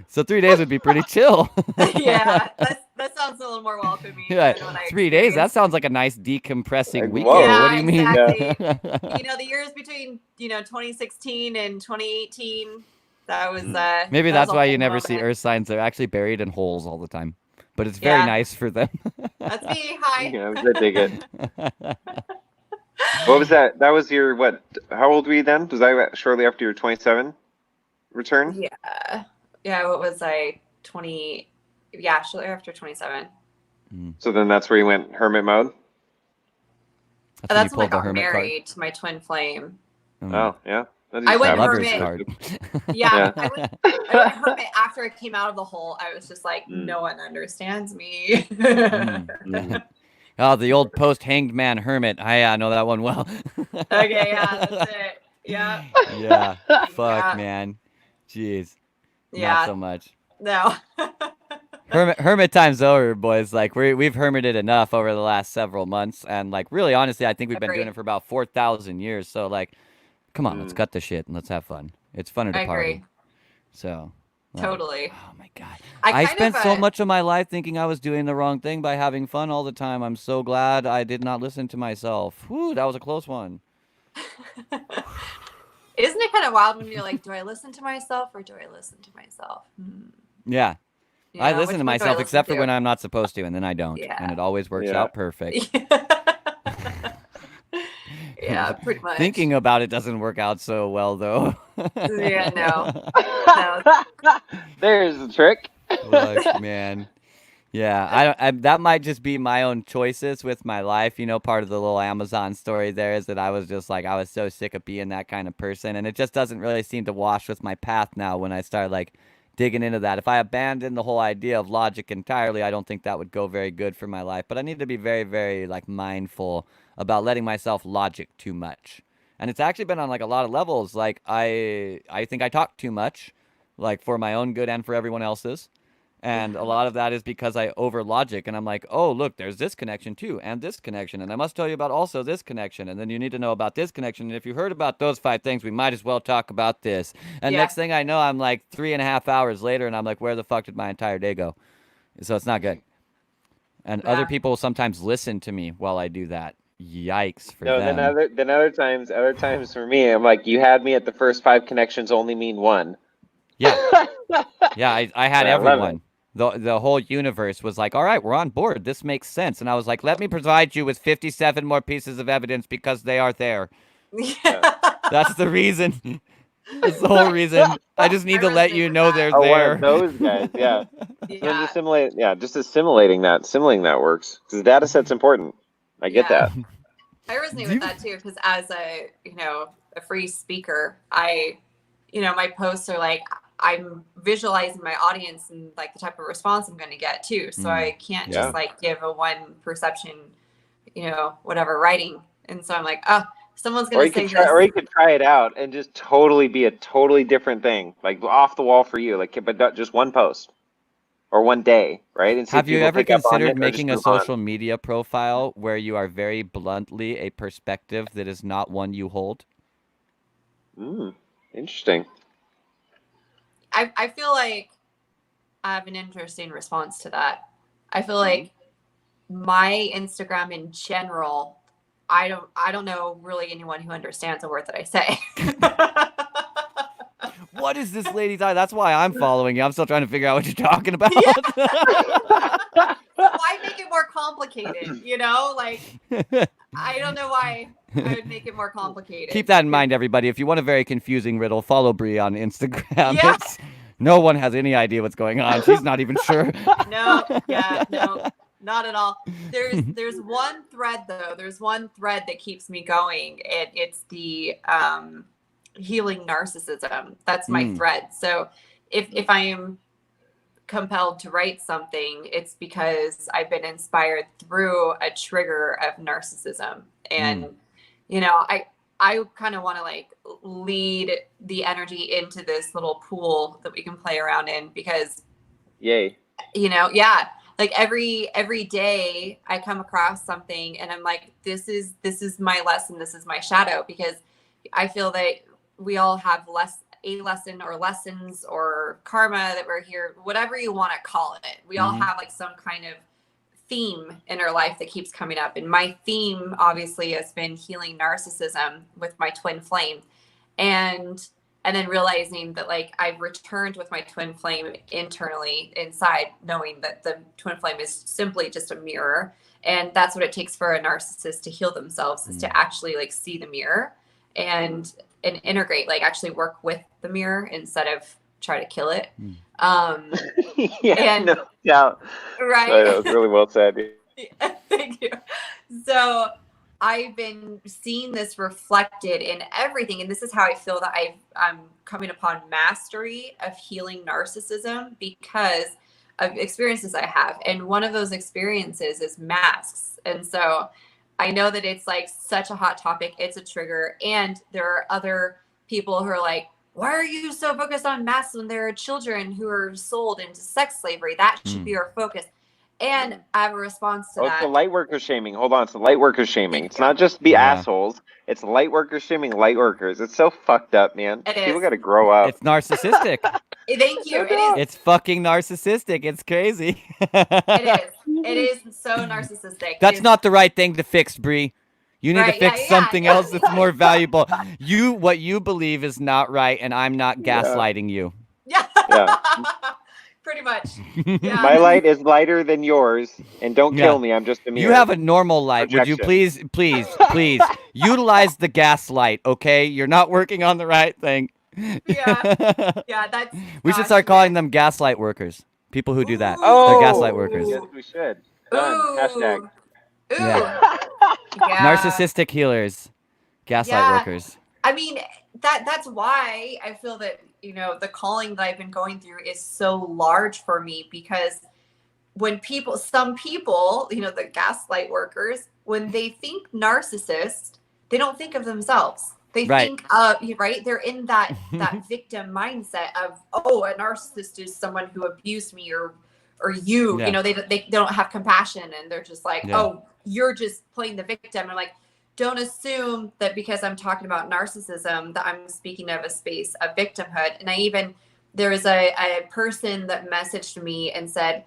So 3 days would be pretty chill. Yeah, that sounds a little more welcoming. Yeah, than what I 3 days. That experienced. sounds like a nice decompressing Like, weekend. whoa. What do you mean? Exactly. The years between 2016 and 2018, that was Maybe that was that's a why you whole never see moment. Earth signs. They're actually buried in holes all the time. But it's very Yeah. nice for them. That's me. Hi. Yeah, I dig it. What was that? That was your what? How old were you then? Was that shortly after your 27 return? Yeah. Yeah. What was I? 20. Yeah, shortly after 27. So then that's where you went hermit mode. That's when I pulled the got hermit card. married to my twin flame. Oh yeah. I went Lover's hermit. card. Yeah, Yeah. I went hermit after I came out of the hole. I was just like, no one understands me. Oh, the old post-hanged man hermit. I know that one well. Okay, yeah, that's it. Yeah. Yeah. Fuck, Yeah. man. Jeez. Yeah. Not so much. No. Hermit time's over, boys. Like we've hermited enough over the last several months, and like really, honestly, I think we've been doing Agree. it for about 4,000 years. So like, come on, let's cut the shit and let's have fun. It's funner to I party. agree. So. like, Totally. Oh my god. I spent so much of my life thinking I was doing the wrong thing by having fun all the time. I'm so glad I did not listen to myself. Whew, that was a close one. Isn't it kind of wild when you're like, do I listen to myself or do I listen to myself? Yeah. You I know, listen which to one do I myself listen except for to? when I'm not supposed to, and then I don't. Yeah. And it always works Yeah. out perfect. Yeah, pretty much. Thinking about it doesn't work out so well, though. Yeah, no. There's the trick. Fuck, man. Yeah, that might just be my own choices with my life. Part of the little Amazon story there is that I was just like, I was so sick of being that kind of person. And it just doesn't really seem to wash with my path now when I start like digging into that. If I abandon the whole idea of logic entirely, I don't think that would go very good for my life. But I need to be very, very like mindful about letting myself logic too much. And it's actually been on like a lot of levels. Like I think I talk too much, like for my own good and for everyone else's. And a lot of that is because I over logic and I'm like, oh, look, there's this connection too, and this connection. And I must tell you about also this connection. And then you need to know about this connection. And if you heard about those 5 things, we might as well talk about this. And Yeah. next thing I know, I'm like 3.5 hours later and I'm like, where the fuck did my entire day go? So it's not good. And other Yeah. people sometimes listen to me while I do that. Yikes for No, them. then other times for me, I'm like, you had me at the first 5 connections only mean 1. Yeah. Yeah, I had I love everyone. The whole universe was like, all right, we're on board. This makes sense. And I was like, let me provide you with 57 more pieces of evidence because they are there. That's the reason. That's the whole reason. I just need to let resonate you with know that. they're Oh, there. one of those guys, yeah. Then Yeah. just assimilating that works. Because the data set's important. I get Yeah. that. I resonate with that too, because as a a free speaker, my posts are like I'm visualizing my audience and like the type of response I'm going to get too. So I can't Yeah. just like give a one perception, whatever writing. And so I'm like, oh, someone's Or going you to say could try, this. or you could try it out and just totally be a totally different thing, like off the wall for you, like but not just one post or one day, right? And see if Have you people ever pick up on considered it or just making a move on. social media profile where you are very bluntly a perspective that is not one you hold? Interesting. I feel like I have an interesting response to that. I feel like my Instagram in general, I don't know really anyone who understands a word that I say. What is this lady's eye? That's why I'm following you. I'm still trying to figure out what you're talking about. Why make it more complicated? Like I don't know why. I would make it more complicated. Keep that in mind, everybody. If you want a very confusing riddle, follow Bree on Instagram. Yeah. No one has any idea what's going on. She's not even sure. No, not at all. There's one thread though. There's one thread that keeps me going, and it's the healing narcissism. That's my thread. So if I am compelled to write something, it's because I've been inspired through a trigger of narcissism. And you know, I kind of want to like lead the energy into this little pool that we can play around in, because Yay. you know, like every day I come across something and I'm like, this is my lesson, this is my shadow, because I feel that we all have a lesson or lessons or karma that we're here, whatever you want to call it. We all have like some kind of theme in our life that keeps coming up. And my theme obviously has been healing narcissism with my twin flame. And then realizing that like I've returned with my twin flame internally inside, knowing that the twin flame is simply just a mirror. And that's what it takes for a narcissist to heal themselves, is to actually like see the mirror and integrate, like actually work with the mirror instead of try to kill it. Yeah, and, no doubt. Right. That was really well said. Thank you. So I've been seeing this reflected in everything. And this is how I feel that I'm coming upon mastery of healing narcissism, because of experiences I have. And one of those experiences is masks. And so I know that it's like such a hot topic. It's a trigger. And there are other people who are like, why are you so focused on masks when there are children who are sold into sex slavery? That should be our focus. And I have a response to that. It's the light worker shaming. Hold on, it's the light worker shaming. It's not just the assholes. It's light worker shaming light workers. It's so fucked up, man. People got to grow up. It's narcissistic. Thank you. It is. It's fucking narcissistic. It's crazy. It is so narcissistic. That's not the right thing to fix, Bree. You need to fix something else that's more valuable. What you believe is not right, and I'm not gaslighting you. Yeah. Pretty much. Yeah. My light is lighter than yours, and don't kill me. I'm just a mirror. You have a normal light. Would you please utilize the gaslight, okay? You're not working on the right thing. Yeah, that's... We should start calling them gaslight workers. People who do that. Oh, they're gaslight workers. Yes, we should. Done. Hashtag. Ooh. Yeah. Narcissistic healers. Gaslight workers. I mean, that's why I feel that, you know, the calling that I've been going through is so large for me, because when some people, you know, the gaslight workers, when they think narcissist, they don't think of themselves. They think of, right? They're in that victim mindset of, oh, a narcissist is someone who abused me or you, you know, they don't have compassion, and they're just like, oh, you're just playing the victim. And like, don't assume that because I'm talking about narcissism that I'm speaking of a space of victimhood. And there was a person that messaged me and said,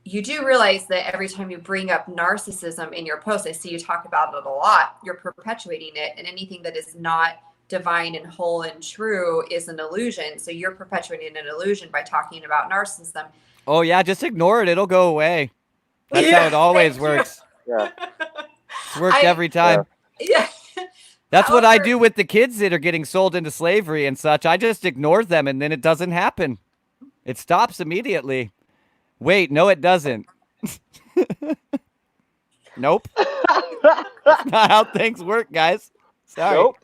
you do realize that every time you bring up narcissism in your post, I see you talk about it a lot, you're perpetuating it, and anything that is not divine and whole and true is an illusion. So you're perpetuating an illusion by talking about narcissism. Oh yeah, just ignore it. It'll go away. That's how it always works. Yeah. It's worked every time. Yeah. That's what I do with the kids that are getting sold into slavery and such. I just ignore them, and then it doesn't happen. It stops immediately. Wait, no, it doesn't. Nope. That's not how things work, guys. Sorry. Nope.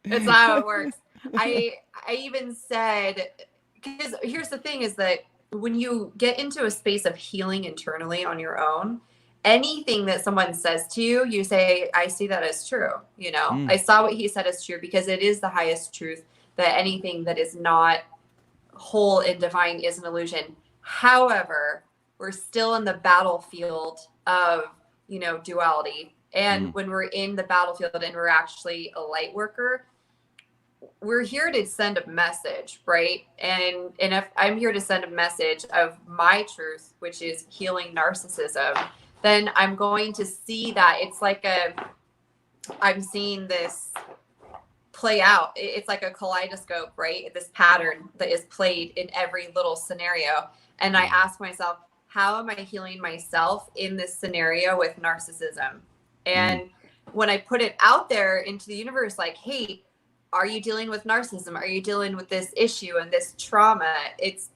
That's not how it works. I even said, because here's the thing is that when you get into a space of healing internally on your own, anything that someone says to you, you say, I see that as true. You know, I saw what he said as true, because it is the highest truth that anything that is not whole and divine is an illusion. However, we're still in the battlefield of, you know, duality. And when we're in the battlefield and we're actually a light worker, we're here to send a message, right? And if I'm here to send a message of my truth, which is healing narcissism, then I'm going to see that it's like I'm seeing this play out. It's like a kaleidoscope, right? This pattern that is played in every little scenario. And I ask myself, how am I healing myself in this scenario with narcissism? And when I put it out there into the universe, like, hey, are you dealing with narcissism? Are you dealing with this issue and this trauma? It's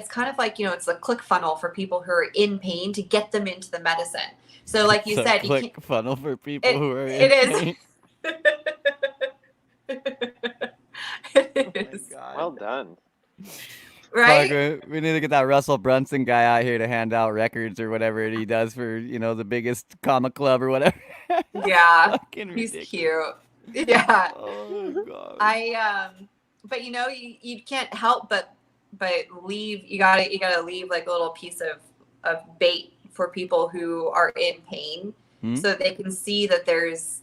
kind of like, it's a click funnel for people who are in pain to get them into the medicine. So like you It's a said, click funnel for people who are in it is. pain. It is. Well done. Right? Fuck, we need to get that Russell Brunson guy out here to hand out records or whatever he does for, the biggest comic club or whatever. Yeah. Fucking He's ridiculous. cute. Yeah. Oh my god. But you can't help but leave. You gotta leave like a little piece of bait for people who are in pain, so that they can see that there's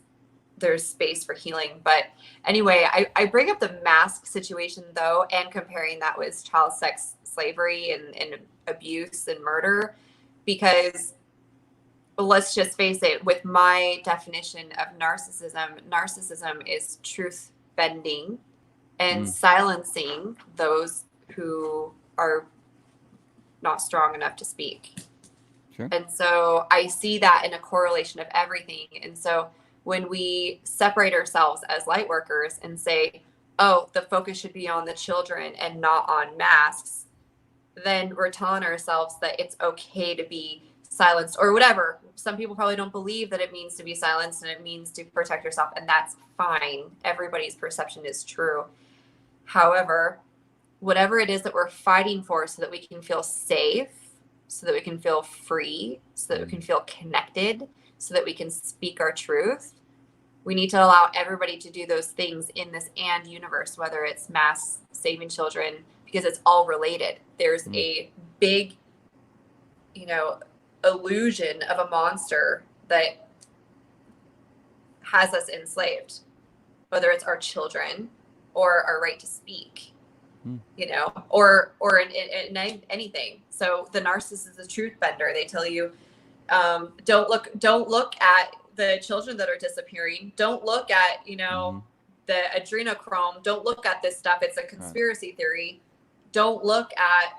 space for healing. But anyway, I bring up the mask situation though, and comparing that with child sex slavery and abuse and murder, because let's just face it, with my definition of narcissism is truth bending and silencing those who are not strong enough to speak. Sure. And so I see that in a correlation of everything. And so when we separate ourselves as light workers and say, oh, the focus should be on the children and not on masks, then we're telling ourselves that it's okay to be silenced or whatever. Some people probably don't believe that it means to be silenced and it means to protect yourself, and that's fine. Everybody's perception is true. However, whatever it is that we're fighting for so that we can feel safe, so that we can feel free, so that we can feel connected, so that we can speak our truth, we need to allow everybody to do those things in this and universe, whether it's mass saving children, because it's all related. There's a big, illusion of a monster that has us enslaved, whether it's our children or our right to speak, or in anything. So the narcissist is a truth bender. They tell you, don't look at the children that are disappearing. Don't look at, the adrenochrome. Don't look at this stuff. It's a conspiracy theory. Don't look at,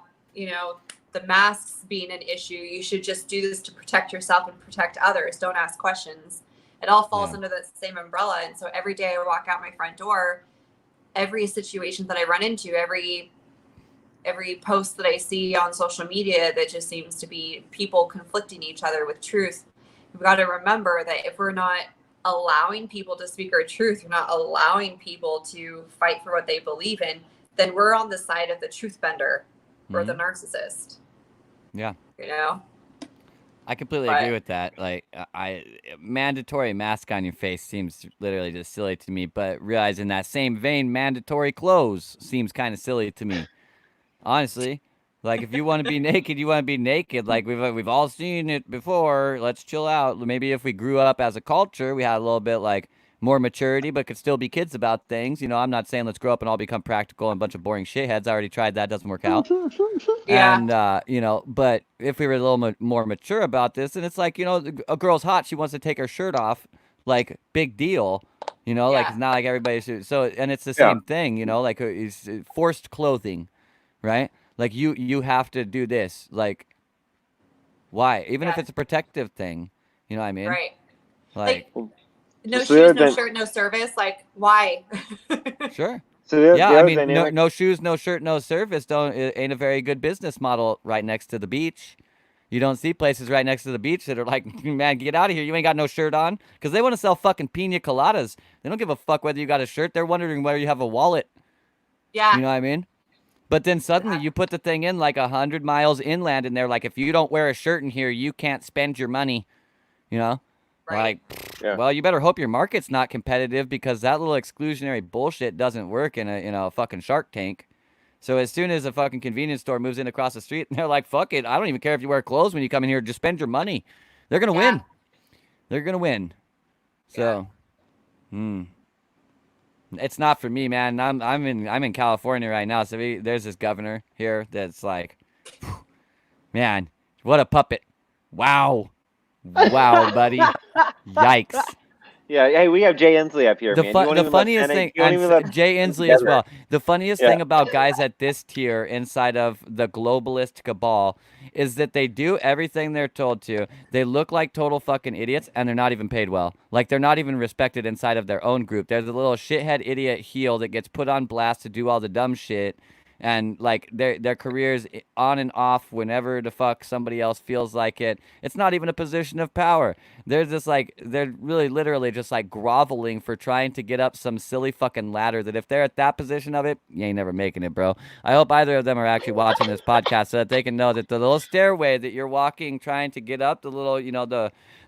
the masks being an issue. You should just do this to protect yourself and protect others. Don't ask questions. It all falls under the same umbrella. And so every day I walk out my front door, every situation that I run into, every post that I see on social media that just seems to be people conflicting each other with truth, we've got to remember that if we're not allowing people to speak our truth, we're not allowing people to fight for what they believe in, then we're on the side of the truth bender or the narcissist. Yeah. I completely agree with that. Like, mandatory mask on your face seems literally just silly to me, but realize in that same vein, mandatory clothes seems kind of silly to me. Honestly, like if you want to be naked, you want to be naked. Like we've all seen it before. Let's chill out. Maybe if we grew up as a culture, we had a little bit like more maturity, but could still be kids about things. I'm not saying let's grow up and all become practical and a bunch of boring shitheads. I already tried that. Doesn't work out. Yeah. And, but if we were a little more mature about this, and it's like, a girl's hot, she wants to take her shirt off, like, big deal. Like, it's not like everybody should. So, and it's the same thing, like, it's forced clothing, right? Like, you have to do this. Like, why? Even if it's a protective thing, you know what I mean? Right. Like no shoes, no shirt, no service. Like, why? Sure. So I mean, no shoes, no shirt, no service. It ain't a very good business model right next to the beach. You don't see places right next to the beach that are like, man, get out of here. You ain't got no shirt on. Because they want to sell fucking pina coladas. They don't give a fuck whether you got a shirt. They're wondering whether you have a wallet. Yeah. You know what I mean? But then suddenly you put the thing in like 100 miles inland and they're like, if you don't wear a shirt in here, you can't spend your money. Right. Like, well, you better hope your market's not competitive because that little exclusionary bullshit doesn't work in a fucking Shark Tank. So as soon as a fucking convenience store moves in across the street, and they're like, fuck it, I don't even care if you wear clothes when you come in here, just spend your money. They're gonna win. They're gonna win. So, it's not for me, man. I'm in California right now, so there's this governor here that's like, man, what a puppet. Wow, buddy. Yikes. Yeah, hey, we have Jay Inslee up here, man. You won't The even let funniest Bennett, thing, you won't and even let Jay them Inslee as together. well. The funniest Yeah. thing about guys at this tier inside of the globalist cabal is that they do everything they're told to. They look like total fucking idiots, and they're not even paid well. Like they're not even respected inside of their own group. There's a little shithead idiot heel that gets put on blast to do all the dumb shit. And like their careers on and off whenever the fuck somebody else feels like it. It's not even a position of power. They're just like they're really literally just like groveling for trying to get up some silly fucking ladder that if they're at that position of it, you ain't never making it, bro. I hope either of them are actually watching this podcast so that they can know that the little stairway that you're walking trying to get up, the little,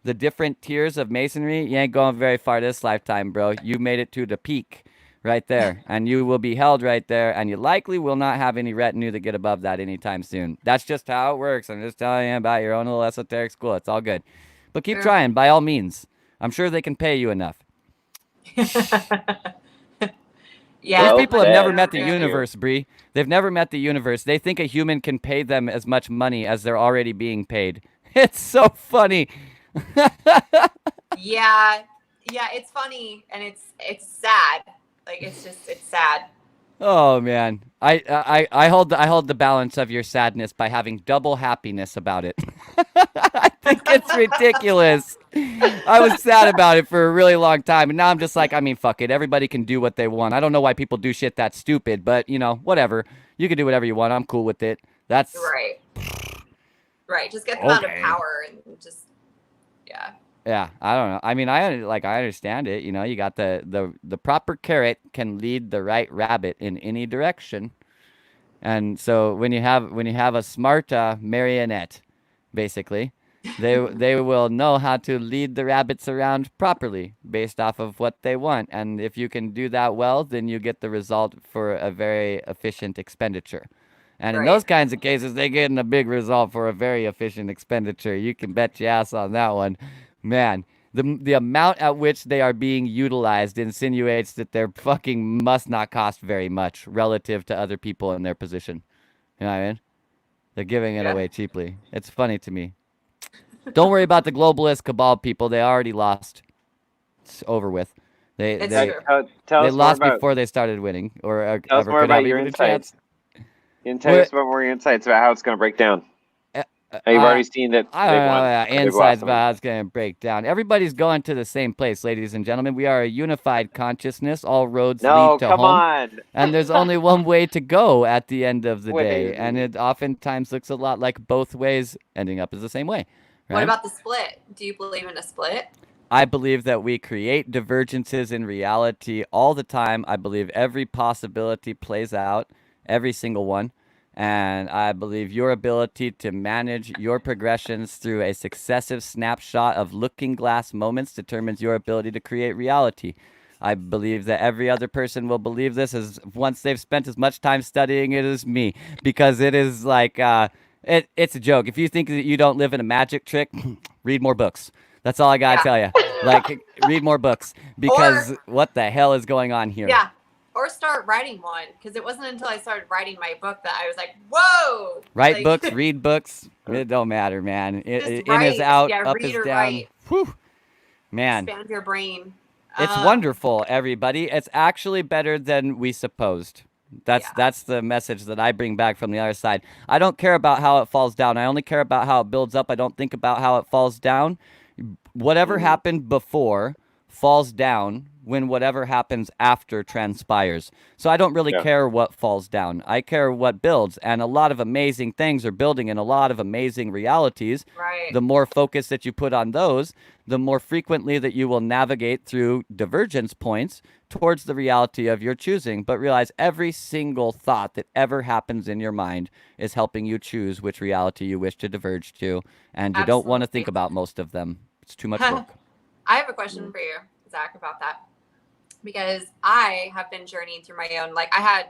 the different tiers of masonry, you ain't going very far this lifetime, bro. You made it to the peak right there, and you will be held right there, and you likely will not have any retinue that get above that anytime soon. That's just how it works. I'm just telling you about your own little esoteric school. It's all good. But keep trying, by all means. I'm sure they can pay you enough. Yeah, These people have never met the Thank you. universe, Bree. They've never met the universe. They think a human can pay them as much money as they're already being paid. It's so funny. Yeah, it's funny and it's sad. Like it's sad. Oh man, I hold the balance of your sadness by having double happiness about it. I think it's ridiculous. I was sad about it for a really long time, and now I'm just like, I mean, fuck it. Everybody can do what they want. I don't know why people do shit that's stupid, but whatever. You can do whatever you want. I'm cool with it. That's Right. Just get them out of Okay. power and just Yeah, I don't know. I mean, I understand it. You got the proper carrot can lead the right rabbit in any direction, and so when you have a smart marionette, basically, they will know how to lead the rabbits around properly based off of what they want, and if you can do that well, then you get the result for a very efficient expenditure. And in Right. those kinds of cases, they get in a big result for a very efficient expenditure. You can bet your ass on that one. Man, the amount at which they are being utilized insinuates that they're fucking must not cost very much relative to other people in their position. You know what I mean? They're giving it away cheaply. It's funny to me. Don't worry about the globalist cabal people. They already lost. It's over with. They It's they, true. Tell they us more lost about before they started winning, or tell us ever more could have about your even a chance. insights. Tell us about more insights about how it's going to break down. You've already seen that I don't they've know. won. Yeah, or they've insights lost about someone. how it's going to break down. Everybody's going to the same place, ladies and gentlemen. We are a unified consciousness. All roads No, lead to come home. on. And there's only one way to go at the end of the day. Wait. And it oftentimes looks a lot like both ways ending up as the same way. Right? What about the split? Do you believe in a split? I believe that we create divergences in reality all the time. I believe every possibility plays out, every single one. And I believe your ability to manage your progressions through a successive snapshot of looking glass moments determines your ability to create reality. I believe that every other person will believe this as once they've spent as much time studying it as me, because it is like it's a joke. If you think that you don't live in a magic trick, read more books. That's all I gotta tell you. Like, read more books, because what the hell is going on here? Yeah. Or start writing one, because it wasn't until I started writing my book that I was like, whoa. Write like, books, read books. It don't matter, man. In write. is out, Yeah, up read is or down. write. Whew. Man, Expand your brain. it's wonderful, everybody. It's actually better than we supposed. That's the message that I bring back from the other side. I don't care about how it falls down. I only care about how it builds up. I don't think about how it falls down. Whatever happened before falls down when whatever happens after transpires. So I don't really care what falls down. I care what builds. And a lot of amazing things are building in a lot of amazing realities. Right. The more focus that you put on those, the more frequently that you will navigate through divergence points towards the reality of your choosing. But realize every single thought that ever happens in your mind is helping you choose which reality you wish to diverge to. And you don't want to think about most of them. It's too much work. I have a question for you, Zach, about that. Because I have been journeying through my own, like I had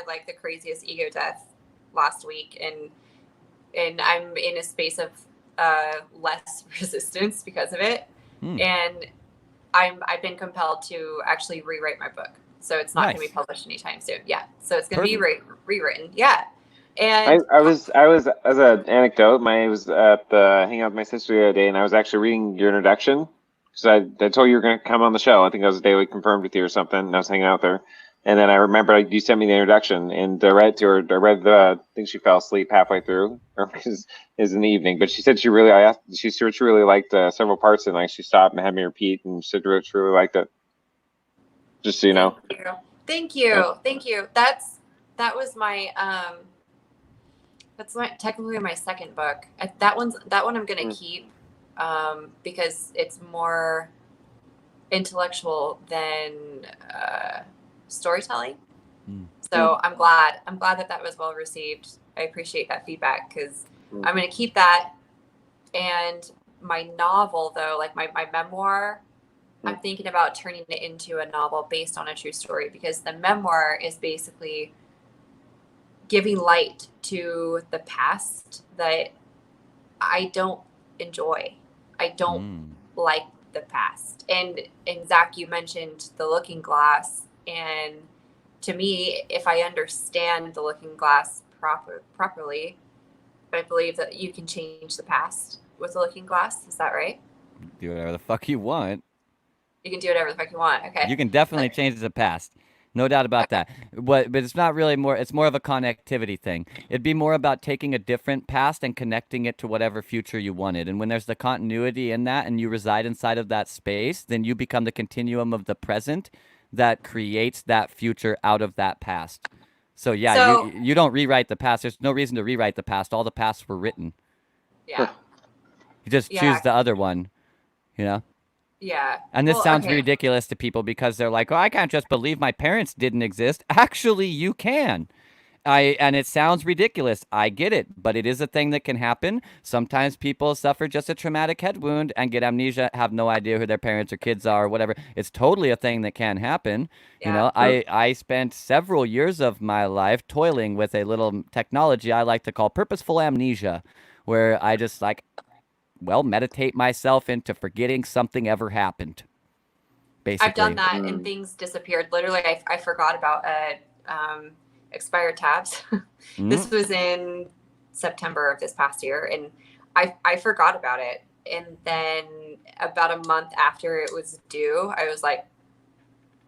like the craziest ego death last week, and I'm in a space of less resistance because of it. And I've been compelled to actually rewrite my book. So it's not going to be published anytime soon. Yeah. So it's going to be rewritten. Yeah. And I was as an anecdote, I was at hanging out with my sister the other day, and I was actually reading your introduction because I told you were going to come on the show. I think that was the day we confirmed with you or something, and I was hanging out there. And then I remember you sent me the introduction, and I read to her. I read I think she fell asleep halfway through, or is in the evening. But she said I asked, she said she really liked several parts, and like she stopped and had me repeat, and she said she really liked it. Just so you know. Thank you. That was my that's technically my second book. That one I'm gonna keep because it's more intellectual than storytelling. So I'm glad that was well received. I appreciate that feedback because I'm going to keep that. And my novel, though, like my memoir, I'm thinking about turning it into a novel based on a true story, because the memoir is basically giving light to the past that I don't enjoy. I don't like the past. And Zach, you mentioned the looking glass, and to me, if I understand the looking glass properly, I believe that you can change the past with the looking glass. Is that right? Do whatever the fuck you want. You can do whatever the fuck you want. Okay. You can definitely change the past. No doubt about that. But it's not really it's more of a connectivity thing. It'd be more about taking a different past and connecting it to whatever future you wanted. And when there's the continuity in that and you reside inside of that space, then you become the continuum of the present that creates that future out of that past. So yeah, you don't rewrite the past. There's no reason to rewrite the past. All the pasts were written. Yeah. You just choose the other one, you know? Yeah. And this sounds ridiculous to people because they're like, oh, I can't just believe my parents didn't exist. Actually, you can. And it sounds ridiculous. I get it, but it is a thing that can happen. Sometimes people suffer just a traumatic head wound and get amnesia, have no idea who their parents or kids are or whatever. It's totally a thing that can happen. Yeah. You know, I spent several years of my life toiling with a little technology I like to call purposeful amnesia, where I just meditate myself into forgetting something ever happened. Basically. I've done that and things disappeared. Literally, I forgot about expired tabs. This was in September of this past year, and I forgot about it. And then about a month after it was due, I was like,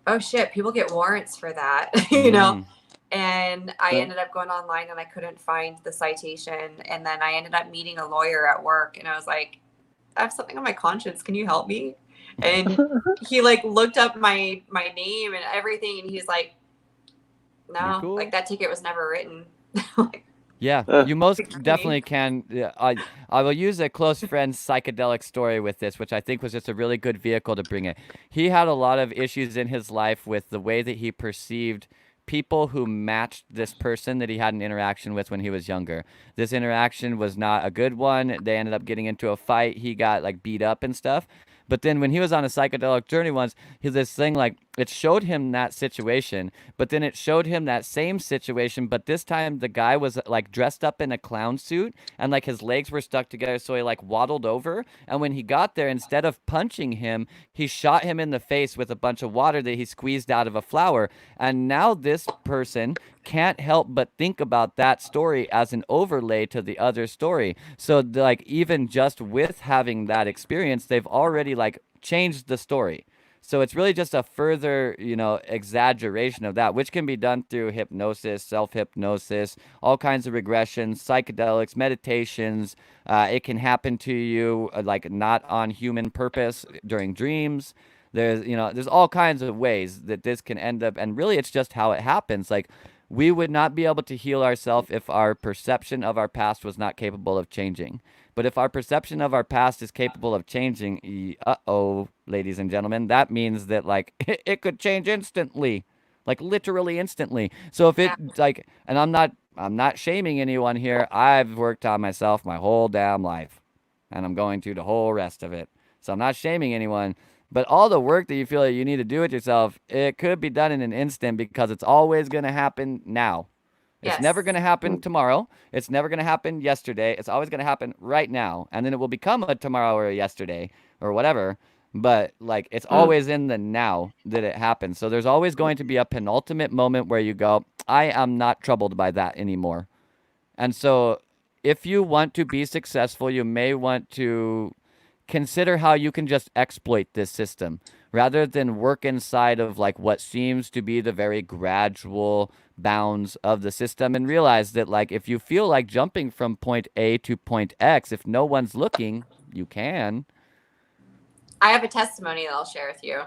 oh shit, people get warrants for that, you know? And I ended up going online and I couldn't find the citation. And then I ended up meeting a lawyer at work, and I was like, I have something on my conscience. Can you help me? And he looked up my name and everything, and he's like, no, cool. that ticket was never written. Yeah, you most definitely can. I will use a close friend's psychedelic story with this, which I think was just a really good vehicle to bring it. He had a lot of issues in his life with the way that he perceived people who matched this person that he had an interaction with when he was younger. This interaction was not a good one. They ended up getting into a fight. He got beat up and stuff. But then when he was on a psychedelic journey once, this thing, it showed him that situation, but then it showed him that same situation, but this time the guy was dressed up in a clown suit, and his legs were stuck together, so he waddled over, and when he got there, instead of punching him, he shot him in the face with a bunch of water that he squeezed out of a flower. And now this person can't help but think about that story as an overlay to the other story. So even just with having that experience, they've already changed the story. So it's really just a further, exaggeration of that, which can be done through hypnosis, self-hypnosis, all kinds of regressions, psychedelics, meditations. It can happen to you not on human purpose during dreams. There's all kinds of ways that this can end up, and really it's just how it happens. We would not be able to heal ourselves if our perception of our past was not capable of changing. But if our perception of our past is capable of changing, ladies and gentlemen, that means that it could change instantly, literally instantly. So if it and I'm not shaming anyone here. I've worked on myself my whole damn life, and I'm going to the whole rest of it. So I'm not shaming anyone. But all the work that you feel that you need to do it yourself, it could be done in an instant, because it's always going to happen now. It's never going to happen tomorrow. It's never going to happen yesterday. It's always going to happen right now. And then it will become a tomorrow or a yesterday or whatever. But it's always in the now that it happens. So there's always going to be a penultimate moment where you go, I am not troubled by that anymore. And so if you want to be successful, you may want to consider how you can just exploit this system rather than work inside of like what seems to be the very gradual bounds of the system, and realize that like if you feel like jumping from point A to point X, if no one's looking, you can. I have a testimony that I'll share with you.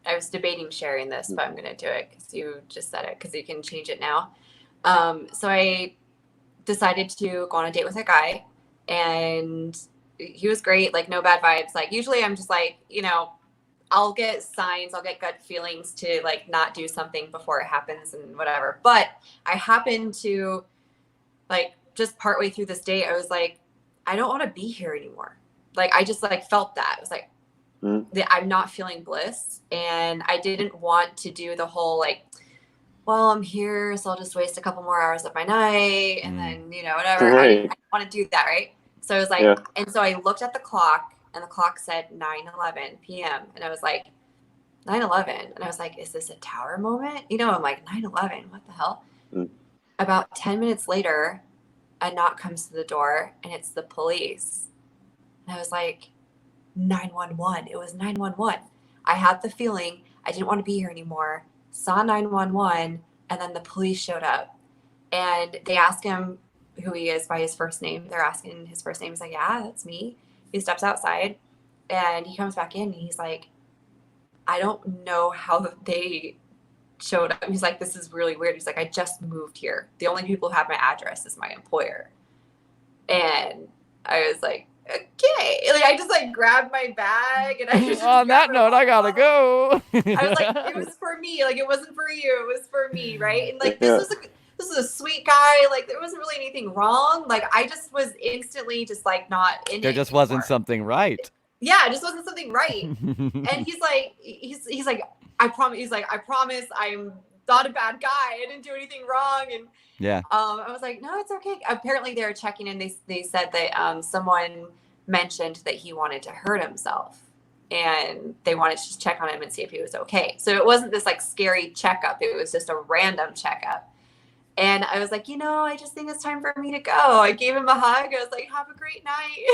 I was debating sharing this, but I'm going to do it because you just said it, because you can change it now. So I decided to go on a date with a guy, and he was great. Like, no bad vibes. Like, usually I'm just like, you know, I'll get signs, I'll get gut feelings to like not do something before it happens and whatever. But I happened to, like, just partway through this date, I was like, I don't want to be here anymore. Like, I just like felt that. It was like, I'm not feeling bliss, and I didn't want to do the whole like, well, I'm here, so I'll just waste a couple more hours of my night, and then, you know, whatever. I didn't want to do that, right? So I was like, and so I looked at the clock, and the clock said 9:11 p.m. and I was like, 9:11, and I was like, is this a tower moment? You know, I'm like, 9:11, what the hell? About 10 minutes later, a knock comes to the door, and it's the police, and I was like, 911. It was 911. I had the feeling I didn't want to be here anymore. Saw 911, and then the police showed up, and they asked him who he is by his first name. They're asking his first name. He's like, yeah, that's me. He steps outside, and he comes back in, and he's like, I don't know how they showed up. He's like, this is really weird. He's like, I just moved here. The only people who have my address is my employer. And I was like, okay. Like, I just like grabbed my bag, and I just on that note, I gotta go. I was like, it was for me. Like, it wasn't for you. It was for me, right? And like, this was a sweet guy. Like, there wasn't really anything wrong. Like, I just was instantly just like not in it. There just wasn't something right. Yeah, it just wasn't something right. And he's like, I promise. He's like, I promise, I'm not a bad guy. I didn't do anything wrong. And yeah, I was like, no, it's okay. Apparently, they were checking, and they said that someone mentioned that he wanted to hurt himself, and they wanted to just check on him and see if he was okay. So it wasn't this like scary checkup. It was just a random checkup. And I was like, you know, I just think it's time for me to go. I gave him a hug. I was like, have a great night.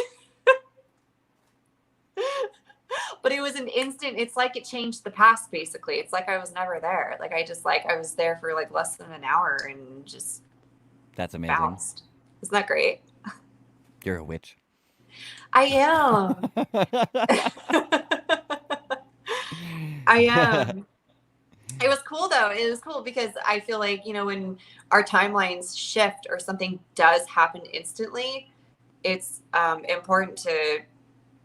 But it was an instant. It's like it changed the past, basically. It's like I was never there. Like, I was there for like less than an hour and just that's amazing. Bounced. Isn't that great? You're a witch. I am. I am. It was cool though. It was cool because I feel like, you know, when our timelines shift or something does happen instantly, it's important to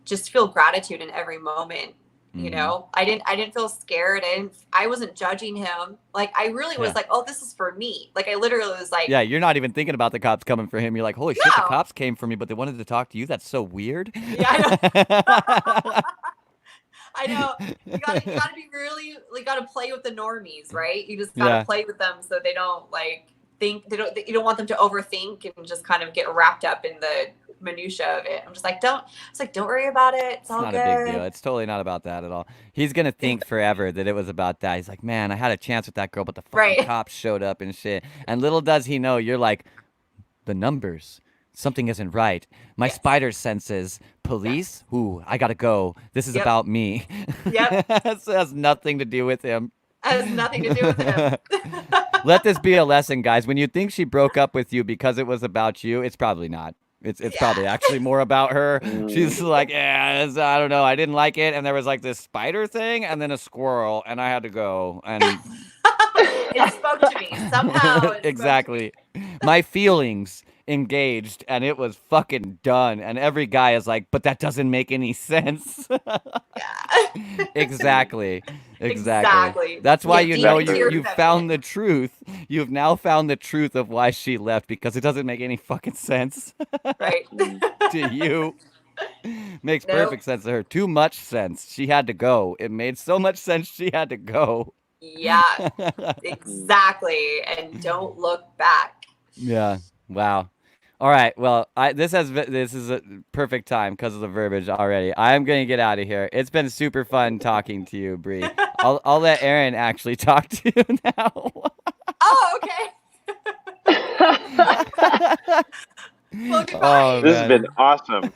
just feel gratitude in every moment. You know, I didn't feel scared. I wasn't judging him. Like, I really was like, oh, this is for me. Like, I literally was like, yeah, you're not even thinking about the cops coming for him. You're like, holy shit, the cops came for me, but they wanted to talk to you. That's so weird. Yeah, I know. I know. You gotta be really, like, gotta play with the normies, right? You just gotta play with them so they don't like think you don't want them to overthink and just kind of get wrapped up in the minutia of it. I'm just like, don't worry about it. It's all not good. A big deal. It's totally not about that at all. He's gonna think forever that it was about that. He's like, man, I had a chance with that girl, but the fucking cops showed up and shit. And little does he know, you're like, the numbers. Something isn't right. My spider senses police. Ooh, I gotta go. This is about me. Yep. This has nothing to do with him. Has nothing to do with him. Let this be a lesson, guys. When you think she broke up with you because it was about you, it's probably not. It's probably actually more about her. She's like, yeah, I don't know. I didn't like it. And there was like this spider thing and then a squirrel and I had to go. And it spoke to me somehow. Exactly. My feelings engaged and it was fucking done. And every guy is like, but that doesn't make any sense. Exactly. That's why you know you found the truth. You've now found the truth of why she left, because it doesn't make any fucking sense. Right. To you. Makes perfect sense to her. Too much sense. She had to go. It made so much sense she had to go. Yeah. Exactly. And don't look back. Yeah. Wow. All right. Well, this is a perfect time because of the verbiage already. I'm gonna get out of here. It's been super fun talking to you, Bree. I'll let Aaron actually talk to you now. Oh, okay. Well, goodbye. This has been awesome.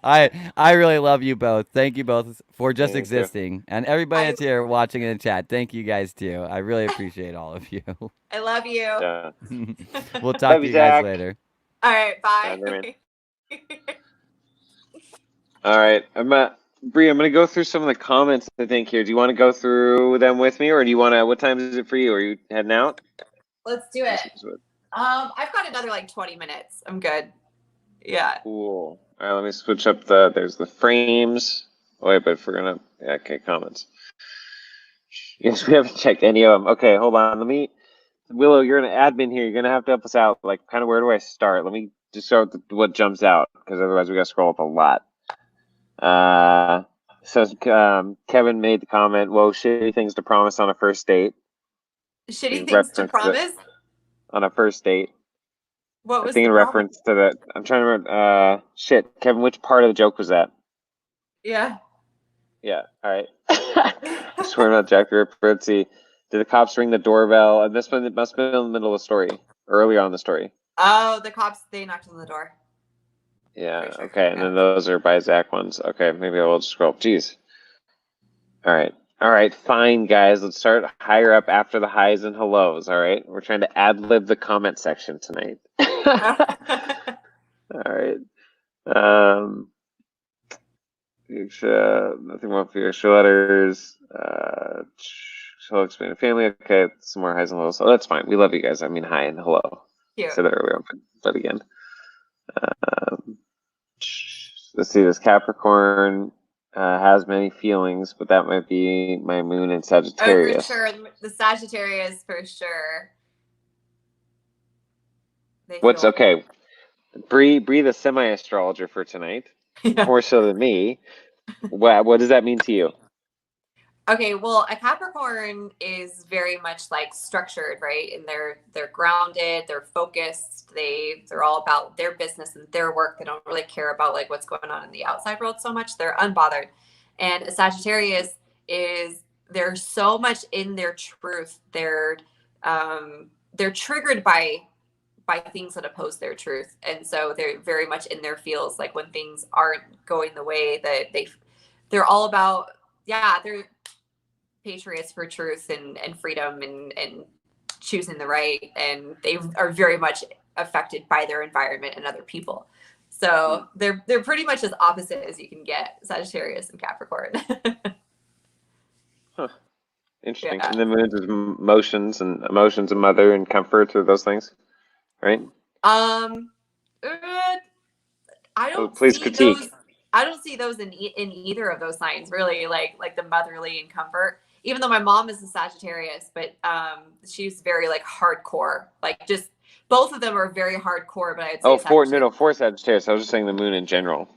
I really love you both. Thank you both for just Yeah, you too. existing, and everybody I, that's here watching in the chat. Thank you guys too. I really appreciate all of you. I love you. Yeah. We'll talk Love to you, you guys Zach. later. All right, Bye, man. bye. All right, Bree, I'm gonna go through some of the comments I think here. Do you want to go through them with me, or do you want to? What time is it for you? Are you heading out? Let's do it. I've got another like 20 minutes. I'm good. Yeah. Cool. All right, let me switch up there's the frames. Oh, wait, but if we're gonna, yeah, okay, comments. Yes, we haven't checked any of them. Okay, hold on. Willow, you're an admin here. You're gonna have to help us out. Like, kind of where do I start? Let me just start with what jumps out, because otherwise we gotta scroll up a lot. Says Kevin made the comment, "Whoa, shitty things to promise on a first date." Shitty In things to reference promise. on a first date. What I was think the in problem? reference to that. I'm trying to remember. Shit, Kevin, which part of the joke was that? Yeah. Yeah. All right. I swear not Jack the Ripper. Let's see. Did the cops ring the doorbell? And this one, it must have been in the middle of the story, earlier on the story. Oh, the cops, they knocked on the door. Yeah. Sure. Okay. And then those are by Zach ones. Okay. Maybe I will just scroll up. Jeez. All right. All right. Fine, guys. Let's start higher up after the highs and hellos. All right. We're trying to ad lib the comment section tonight. All right. Nothing more for your extra letters. She'll explain to family. Okay, some more highs and lows. So that's fine. We love you guys. I mean, hi and hello. Cute. I said that earlier, but again. Let's see. This Capricorn has many feelings, but that might be my moon in Sagittarius. Oh, for sure. The Sagittarius, for sure. What's okay? Bree, the semi-astrologer for tonight, Yeah. more so than me. What does that mean to you? Okay, well, a Capricorn is very much like structured, right? And they're grounded, they're focused, they're all about their business and their work. They don't really care about like what's going on in the outside world so much. They're unbothered. And a Sagittarius is they're so much in their truth. They're triggered by things that oppose their truth. And so they're very much in their feels, like when things aren't going the way that they're all about, yeah, they're patriots for truth and freedom and choosing the right, and they are very much affected by their environment and other people. So they're pretty much as opposite as you can get, Sagittarius and Capricorn. Huh. Interesting. Yeah. And the moons is emotions and mother and comfort, or those things, right? I don't please see critique. those. I don't see those in either of those signs, really. Like the motherly and comfort. Even though my mom is a Sagittarius, but she's very like hardcore. Like just both of them are very hardcore. But I'd say for Sagittarius. I was just saying the moon in general.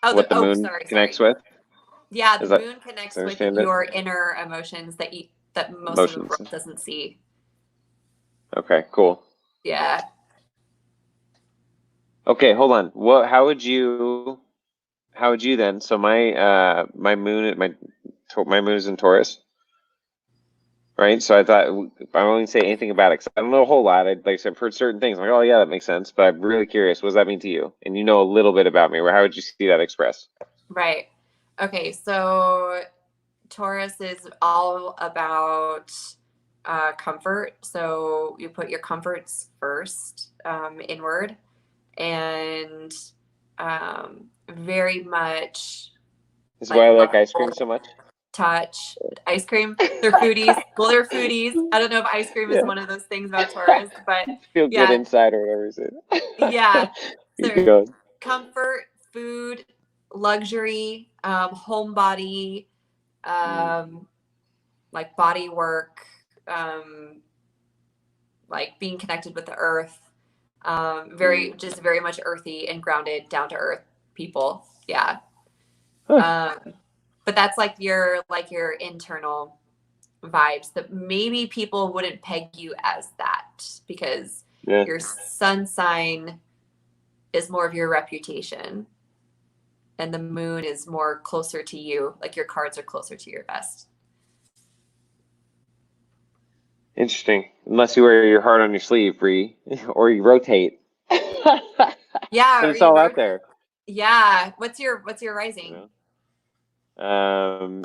What the moon connects with. Yeah, the moon connects with your it? inner emotions that most Emotions. of the world doesn't see. Okay, cool. Yeah. Okay, hold on. How would you then? So my moon is in Taurus, right? So I thought I won't say anything about it because I don't know a whole lot. I've heard certain things. I'm like, oh yeah, that makes sense. But I'm really curious. What does that mean to you? And you know a little bit about me. How would you see that expressed? Right. Okay. So Taurus is all about comfort. So you put your comforts first, inward, and very much. Is why I like ice cream so much. Touch ice cream. They're foodies. Well, they're foodies. I don't know if ice cream is one of those things about Taurus, but feel good inside or whatever you said. Yeah. So comfort, food, luxury, homebody, like body work, like being connected with the earth. Just very much earthy and grounded, down to earth people. Yeah. But that's like your internal vibes that maybe people wouldn't peg you as that, because your sun sign is more of your reputation and the moon is more closer to you. Like your cards are closer to your vest. Interesting. Unless you wear your heart on your sleeve, Bree, or you rotate. Yeah. But it's all out there. Yeah. What's your You rising? know?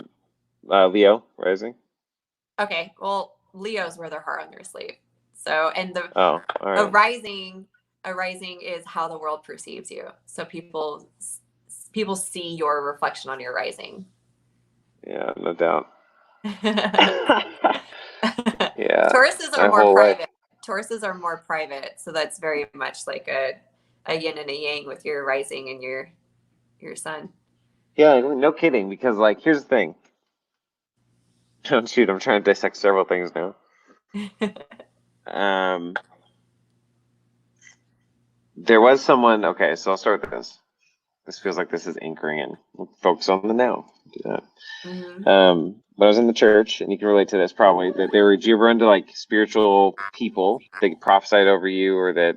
Leo rising. Okay. Well, Leo's wear their heart on their sleeve. So, and Oh, all a right. rising is how the world perceives you. So people see your reflection on your rising. Yeah, no doubt. Yeah, Tauruses my are more whole life. private. Tauruses are more private, so that's very much like a yin and a yang with your rising and your sun. Yeah, no kidding. Because like, here's the thing. Oh, shoot, I'm trying to dissect several things now. Um, there was someone. Okay, so I'll start with this. This feels like this is anchoring in. We'll focus on the now. Do that. When I was in the church, and you can relate to this probably, that they were, do you ever into like spiritual people that prophesied over you or that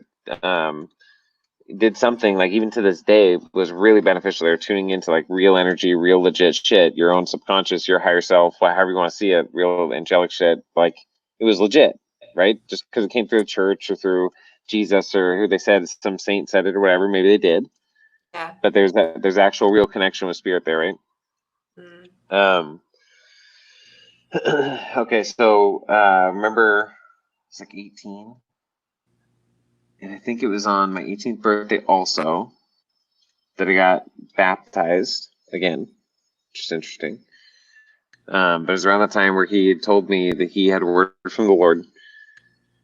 did something like even to this day was really beneficial? They're tuning into like real energy, real legit shit, your own subconscious, your higher self, however you want to see it, real angelic shit. Like it was legit, right? Just because it came through the church or through Jesus or who they said some saint said it or whatever, maybe they did. Yeah. But there's actual real connection with spirit there, right? Um, okay, so remember it's like 18, and I think it was on my 18th birthday also that I got baptized again, which is interesting. But it was around the time where he had told me that he had a word from the Lord,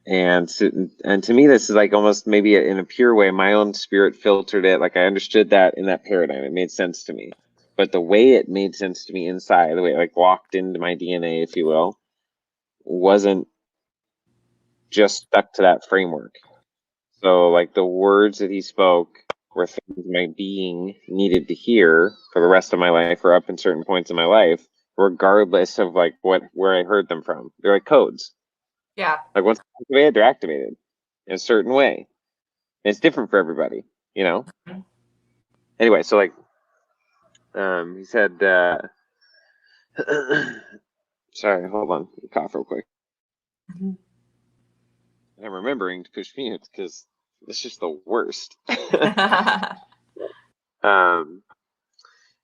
and to me this is like almost maybe in a pure way, my own spirit filtered it. Like I understood that in that paradigm, it made sense to me. But the way it made sense to me inside, the way it like locked into my DNA, if you will, wasn't just stuck to that framework. So, like, the words that he spoke were things my being needed to hear for the rest of my life or up in certain points in my life, regardless of like where I heard them from. They're like codes. Yeah. Like once they're activated, they're activated in a certain way. And it's different for everybody, you know? Anyway, so like he said sorry, hold on. Cough real quick. I'm remembering to push mute because it's just the worst. um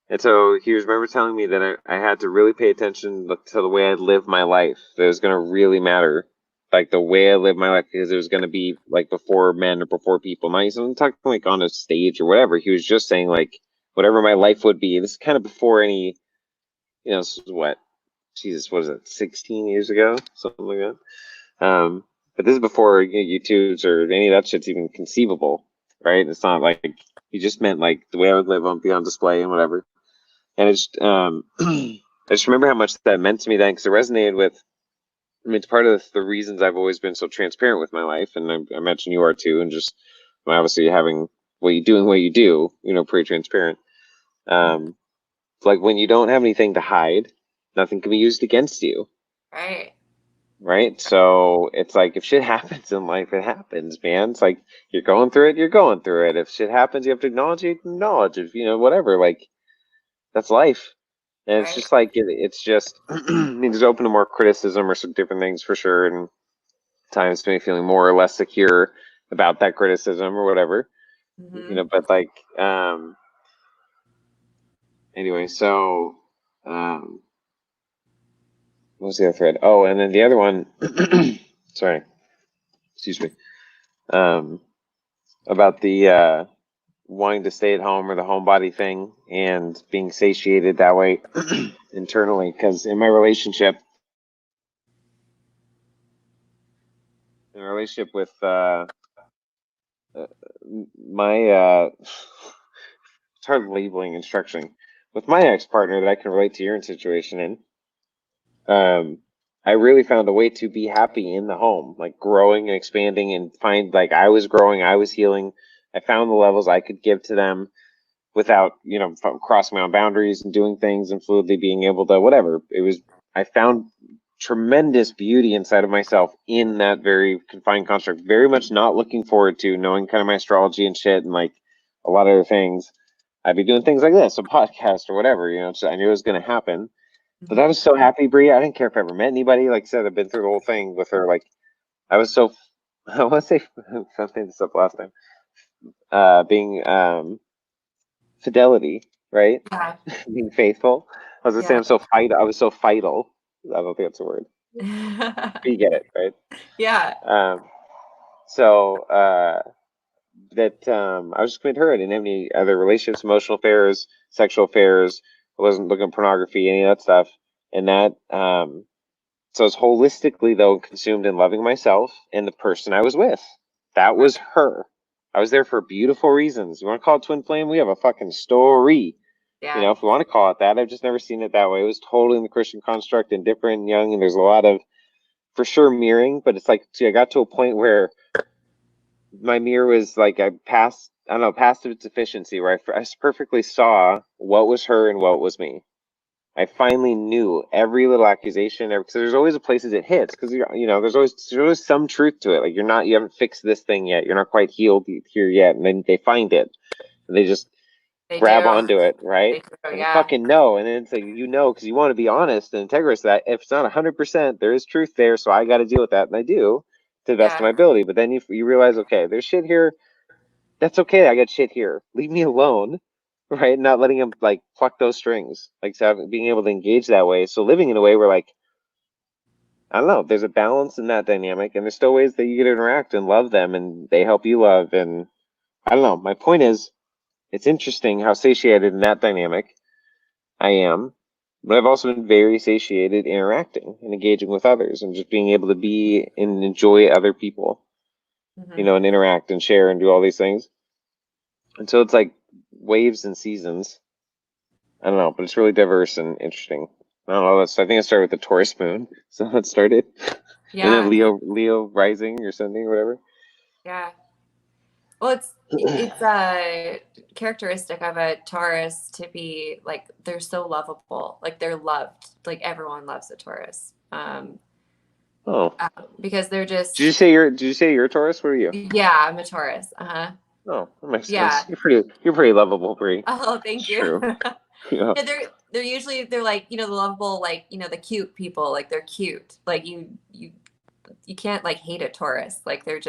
And so he was remember telling me that I had to really pay attention to the way I live my life. That it was going to really matter, like the way I live my life, because it was going to be like before men or before people. Not even talking like on a stage or whatever. He was just saying like whatever my life would be. This is kind of before any, this is what, Jesus, what is it, 16 years ago, something like that. But this is before YouTubes or any of that shit's even conceivable, right? It's not like he just meant like the way I would live on be on display and whatever. And it's I just remember how much that meant to me then because it resonated with. I mean, it's part of the reasons I've always been so transparent with my life, and I mentioned you are too, and just obviously having what you do, pretty transparent. Um, like when you don't have anything to hide, nothing can be used against you. Right. Right. So it's like if shit happens in life, it happens, man. It's like you're going through it, you're going through it. If shit happens, you have to acknowledge it, acknowledge it. Whatever. Like that's life. And it's Right. just like it's just it's open to more criticism or some different things for sure, and times me feeling more or less secure about that criticism or whatever, But like, anyway, so what was the other thread? Oh, and then the other one, sorry, excuse me, about the wanting to stay at home or the homebody thing and being satiated that way internally, because in my relationship. In a relationship with my it's hard labeling and structuring with my ex-partner that I can relate to your situation in. I really found a way to be happy in the home, like growing and expanding and find like I was growing, I was healing. I found the levels I could give to them without, crossing my own boundaries and doing things and fluidly being able to whatever. I found tremendous beauty inside of myself in that very confined construct. Very much not looking forward to knowing kind of my astrology and shit and like a lot of other things. I'd be doing things like this, a podcast or whatever, so I knew it was going to happen. But I was so happy, Bree. I didn't care if I ever met anybody. Like I said, I've been through the whole thing with her. Like I was so, I want to say something this up last time. Being fidelity, right? Yeah. Being faithful. I was gonna say Yeah. I was so vital. I don't think that's a word. You get it, right? Yeah. Um, so that I was just committed to her. I didn't have any other relationships, emotional affairs, sexual affairs. I wasn't looking at pornography, any of that stuff. And that so I was holistically though consumed in loving myself and the person I was with. That was her. I was there for beautiful reasons. You want to call it twin flame? We have a fucking story. You Yeah. know, if we want to call it that, I've just never seen it that way. It was totally in the Christian construct and different and young, and there's a lot of for sure mirroring, but it's like, see, I got to a point where my mirror was like I don't know, past its efficiency, where I perfectly saw what was her and what was me. I finally knew every little accusation, because there's always a places it hits, because you know there's always some truth to it. Like you haven't fixed this thing yet, you're not quite healed here yet, and then they find it, and they just They grab do. onto it, right? They do. And you Yeah. fucking know, and then it's like because you want to be honest and integrous. That if it's not 100%, there is truth there, so I got to deal with that, and I do to the best of Yeah. my ability. But then you realize, okay, there's shit here. That's okay. I got shit here. Leave me alone, right? Not letting him like pluck those strings, like so being able to engage that way. So living in a way where like I don't know, there's a balance in that dynamic, and there's still ways that you get to interact and love them, and they help you love. And I don't know. My point is, it's interesting how satiated in that dynamic I am, but I've also been very satiated interacting and engaging with others, and just being able to be and enjoy other people, Mm-hmm. and interact and share and do all these things. And so it's like waves and seasons. I don't know, but it's really diverse and interesting. I don't know. I think it started with the Taurus moon, so that started, and then Yeah. Leo rising or something or whatever. Yeah. Well, it's a characteristic of a Taurus to be like they're so lovable, like they're loved, like everyone loves a Taurus, Oh, because they're did you just say you're a Taurus? What are you? yeah, I'm a Taurus. Oh, that makes Yeah. sense. You're pretty lovable, Bree. Oh, It's thank you. true. Yeah. Yeah, they're usually they're like the lovable, like the cute people, like they're cute, like you can't like hate a Taurus, like they're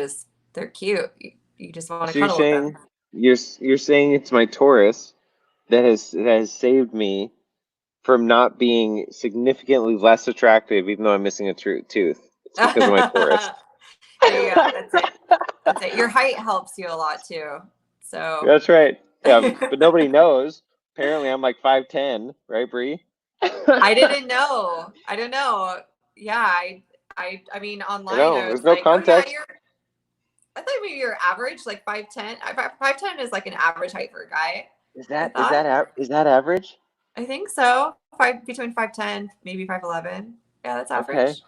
cute. You just want to So you're cuddle with saying them. you're saying it's my Taurus that has saved me from not being significantly less attractive, even though I'm missing a tooth. It's because of my Taurus. There you go. That's it. That's it. Your height helps you a lot too. So That's right. Yeah, but nobody knows. Apparently, I'm like 5'10", right, Bree? I I didn't know. I don't know. Yeah, I mean online know. I was There's no like, oh yeah, context. I thought maybe you're average, like 5'10". 5'10" is like an average height for a guy. Is I that is thought. that is that average? I think so. Between 5'10", maybe 5'11". Yeah, that's Okay. average.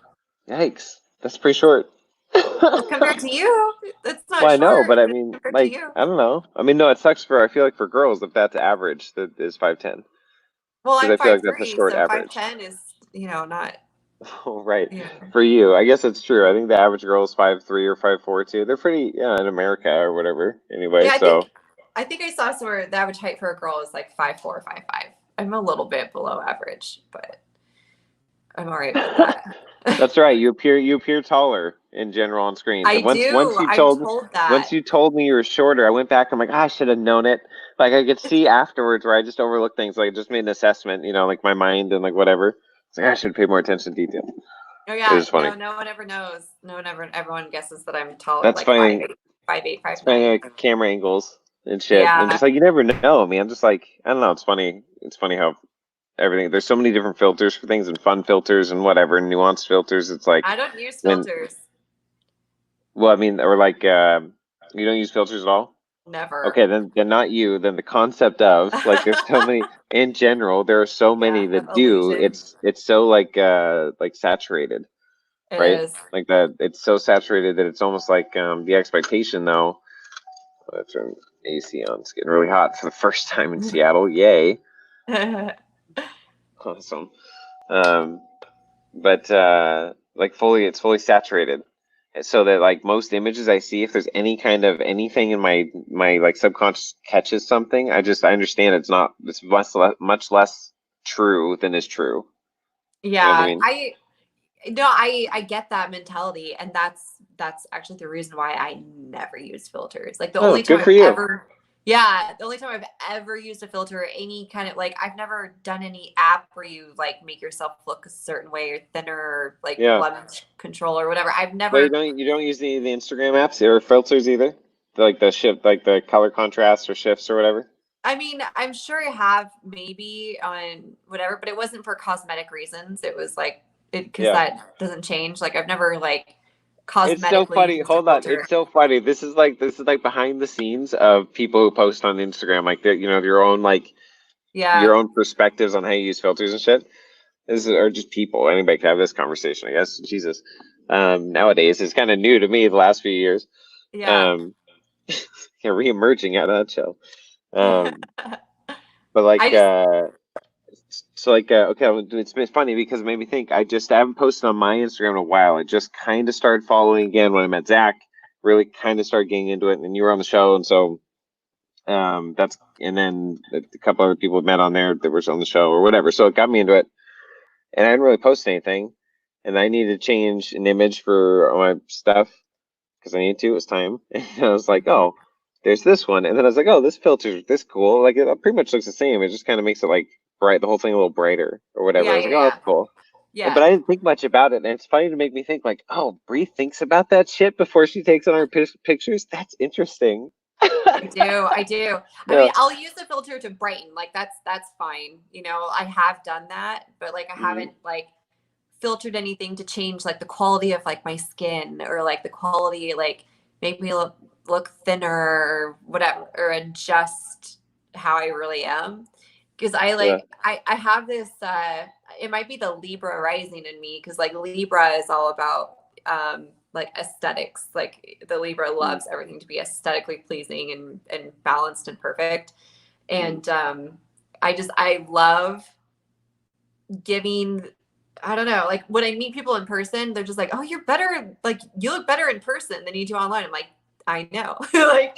Yikes. That's pretty short. Compared to you, that's not Well, I know, short but I mean, compared to like, you. I don't know. I mean, no, it sucks I feel like for girls, if that's average, that is 5'10", Well, because I'm I feel five like that's a three, short so average. 5'10" is, not, Oh, right. yeah. For you, I guess it's true. I think the average girl is 5'3" or 5'4" too. They're pretty, yeah, in America or whatever. Anyway, Yeah, so I think I saw somewhere the average height for a girl is like 5'4", 5'5". I'm a little bit below average, but I'm all right with that. that's right. You appear taller in general on screen. I Once do. you I'm told told once that. you told me you were shorter, I went back. I'm like, I should have known it. Like I could see afterwards where I just overlooked things. Like I just made an assessment, like my mind and like whatever. It's like I should pay more attention to detail. Oh It yeah, was funny. no one ever knows. No one ever. Everyone guesses that I'm taller, That's like 5'8", funny. 5'8", It's five funny nine. like camera angles and shit, and Yeah, just like you never know. I mean, I'm just like I don't know. It's funny. It's funny how everything. There's so many different filters for things and fun filters and whatever and nuanced filters. It's like I don't use when filters. well, I mean, or like you don't use filters at all. Never. Okay, then not you. Then the concept of like there's so many in general. There are so many Yeah, that do. illusion. It's so like saturated, It right? is. Like that. It's so saturated that it's almost like the expectation though. Let's turn AC on. It's getting really hot for the first time in Seattle. Yay! Awesome. Um, but like it's fully saturated, so that like most images I see, if there's any kind of anything in my like subconscious catches something, I understand it's much less true than is true. You know what I Yeah, mean? I get that mentality, and that's actually the reason why I never use filters. Like the Oh, only time good for I've you. ever Yeah, the only time I've ever used a filter, any kind of like, I've never done any app where you like make yourself look a certain way or thinner or like Yeah. blemish control or whatever. I've Well, never. you don't use the Instagram apps or filters either? Like the shift, like the color contrast or shifts or whatever? I mean, I'm sure I have maybe on whatever, but it wasn't for cosmetic reasons. It was like it because Yeah. that doesn't change. Like I've never like It's so cosmetically funny. used a Hold on. filter. It's so funny. This is like behind the scenes of people who post on Instagram, like you know, your own like your Yeah. own perspectives on how you use filters and shit. This is, or just people. Anybody can have this conversation, I guess. Jesus. Nowadays it's kind of new to me the last few years. Yeah. Um, yeah, re-emerging out of that show. But like, I just so like, okay, it's funny because it made me think. I haven't posted on my Instagram in a while. I just kind of started following again when I met Zach. Really kind of started getting into it, and you were on the show, and so that's and then a couple other people met on there that was on the show or whatever. So it got me into it, and I didn't really post anything, and I needed to change an image for all my stuff because I needed to. It was time, and I was like, Mhm. oh, there's this one, and then I was like, oh, this filter, this cool. Like it pretty much looks the same. It just kind of makes it like bright, the whole thing a little brighter or whatever. I Yeah, was yeah, like, oh, yeah. that's cool. But Yeah. I didn't think much about it, and it's funny to make me think like, oh, Bree thinks about that shit before she takes on her pictures. That's interesting. I do. I do. I Yeah. mean, I'll use the filter to brighten. Like that's fine. You know, I have done that, but like I Mhm. haven't like filtered anything to change like the quality of like my skin or like the quality like make me look thinner or whatever or adjust how I really am. Because I Yeah. like I have this it might be the Libra rising in me because like Libra is all about like aesthetics. Like the Libra Mhm. loves everything to be aesthetically pleasing and balanced and perfect. Mhm. And I love giving I don't know, like when I meet people in person, they're just like, "Oh, you're better, like you look better in person than you do online." I'm like, "I know." like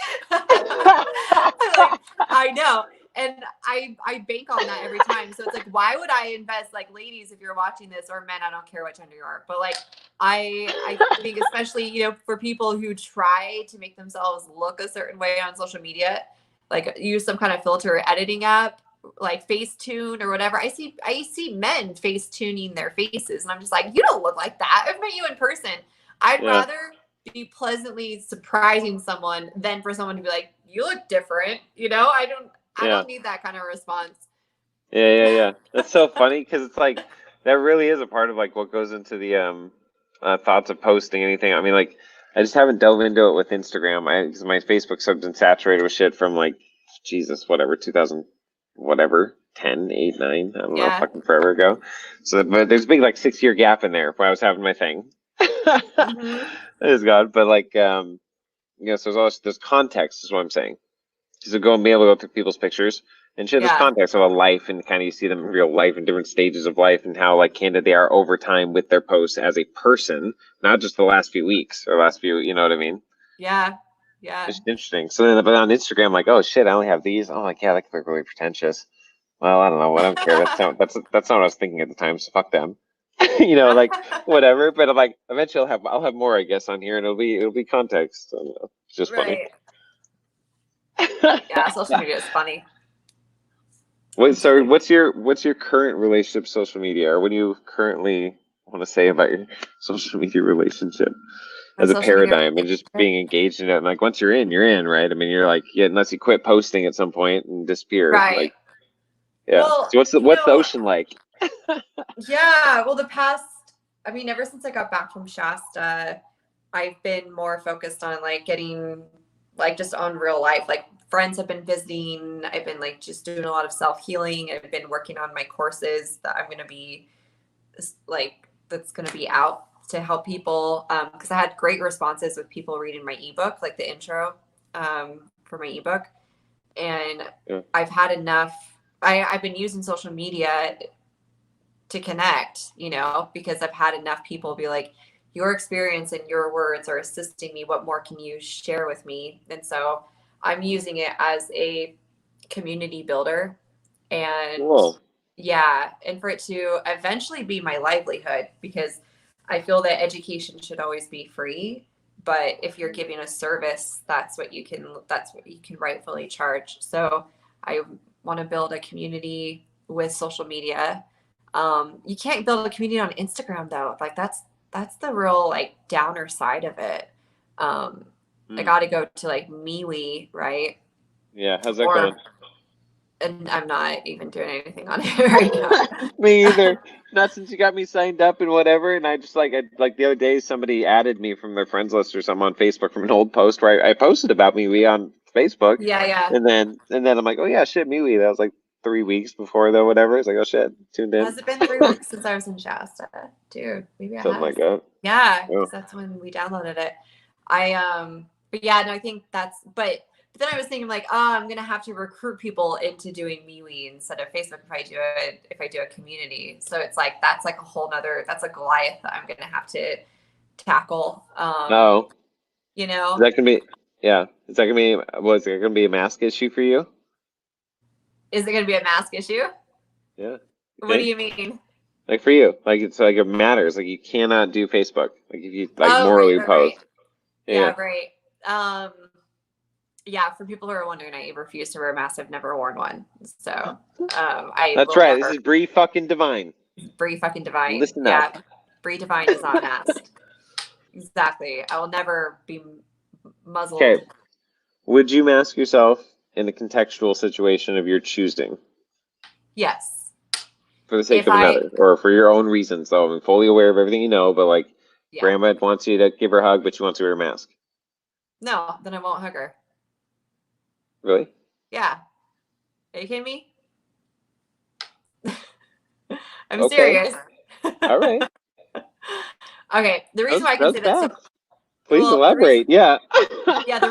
like I know. And I bank on that every time. So it's like, why would I invest like ladies if you're watching this or men, I don't care what gender you are. But like I think especially, you know, for people who try to make themselves look a certain way on social media, like use some kind of filter editing app like Facetune or whatever. I see men face tuning their faces, and I'm just like, you don't look like that. I've met you in person. I'd Yeah. rather be pleasantly surprising someone than for someone to be like, you look different. You know, I Yeah. don't need that kind of response. Yeah. That's so funny because it's like that really is a part of like what goes into the thoughts of posting anything. I mean, like I just haven't delved into it with Instagram. Because my Facebook's so been saturated with shit from like Jesus, whatever, 2000, whatever, 10, 8, 9, I don't know, Yeah. fucking forever ago. So, but there's a big like 6 year gap in there where I was having my thing. Hmm. That is God, but like you know, so there's context is what I'm saying. So go and be able to go through people's pictures and share this Yeah. context of a life and kind of you see them in real life and different stages of life and how like candid they are over time with their posts as a person, not just the last few weeks or last few, you know what I mean? Yeah. Yeah. It's interesting. So then, but on Instagram, like, oh shit, I only have these. Oh, like, yeah, that could look really pretentious. Well, I don't know. I don't care. That's not what I was thinking at the time. So fuck them. You know, like whatever. But I'm like, eventually I'll have more, I guess, on here, and it'll be context. I don't know. It's just funny. Right. Yeah. Social media is funny. Wait, It's sorry. really What's your current relationship with social media, or what do you currently want to say about your social media relationship my as a social media paradigm and just relationship. being engaged in it? And like once you're in, right? I mean, you're like, yeah, unless you quit posting at some point and disappear, Right. like, yeah. Well, So you what's the know, ocean like? yeah. Well, I mean, ever since I got back from Shasta, I've been more focused on like getting like just on real life. Like friends have been visiting. I've been like just doing a lot of self healing. I've been working on my courses that I'm going to be like, that's going to be out to help people. Cause I had great responses with people reading my ebook, like the intro, for my ebook. And Yeah. I've had enough. I've been using social media to connect, you know, because I've had enough people be like, your experience and your words are assisting me. What more can you share with me? And so I'm using it as a community builder. And Cool. yeah, and for it to eventually be my livelihood because I feel that education should always be free. but if you're giving a service, that's what you can rightfully charge. So I want to build a community with social media. You can't build a community on Instagram though. Like that's the real like downer side of it. I got to go to like MeWe, right? Yeah, how's that going? And I'm not even doing anything on it right now. Me either. Not since you got me signed up and whatever. And I just like the other day somebody added me from their friends list or something on Facebook from an old post where I posted about MeWe on Facebook. Yeah. And then I'm like, oh yeah, shit, MeWe. That was like 3 weeks before though, whatever. It's like, oh shit, tuned in. Has it been 3 weeks since I was in Shasta? Dude, maybe I Something have. like that. Yeah, Oh. because that's when we downloaded it. But yeah, no, I think but then I was thinking like, oh, I'm gonna have to recruit people into doing MeWe instead of Facebook if I do a community. So it's like that's like that's a Goliath that I'm gonna have to tackle. No. You know? Is that gonna be a mask issue for you? Is it gonna be a mask issue? Yeah. What do you mean? Like for you, like it's like it matters. Like you cannot do Facebook. Like if you morally post. Right. Yeah, right. Yeah, for people who are wondering, I refuse to wear a mask. I've never worn one. So That's right. This is Bree fucking Divine. Bree fucking Divine. Listen up. Yeah. Bree Divine is not masked. Exactly. I will never be muzzled. Okay. Would you mask yourself in a contextual situation of your choosing? Yes. For the sake of another, or for your own reasons, though. I'm fully aware of everything you know, but like, grandma wants you to give her a hug, but she wants to wear a mask. No, then I won't hug her. Really? Yeah. Are you kidding me? I'm serious. All right. Okay. The reason why I can say that Please elaborate. The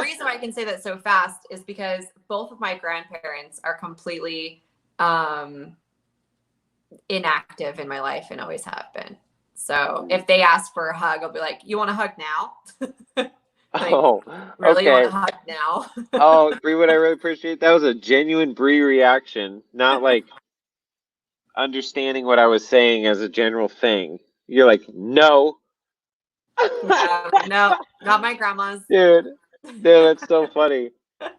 reason why I can say that so fast is because both of my grandparents are completely inactive in my life and always have been. So if they ask for a hug, I'll be like, "You want a hug now?" Like, really, you want a hug now? Oh, Bree, what I really appreciate, that was a genuine Bree reaction, not like understanding what I was saying as a general thing. You're like, no. No, not my grandma's. Dude, that's so funny.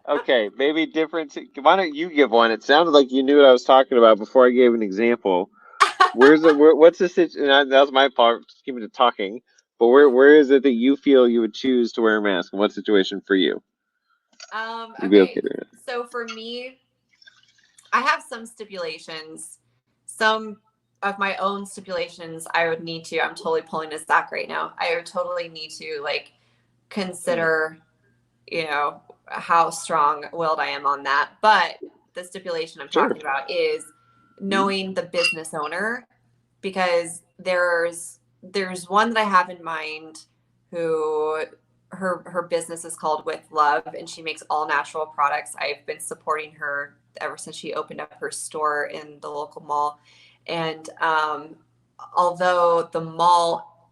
Okay, maybe different. Why don't you give one? It sounded like you knew what I was talking about before I gave an example. What's the situation? That was my part, just keeping it talking. But where is it that you feel you would choose to wear a mask? And what situation for you? Okay. So for me, I have some stipulations. Some of my own stipulations I would need to. I'm totally pulling a Zach right now. I would totally need to like consider, how strong-willed I am on that. But the stipulation I'm talking about is knowing the business owner, because there's one that I have in mind who her business is called With Love, and she makes all natural products. I've been supporting her ever since she opened up her store in the local mall. And although the mall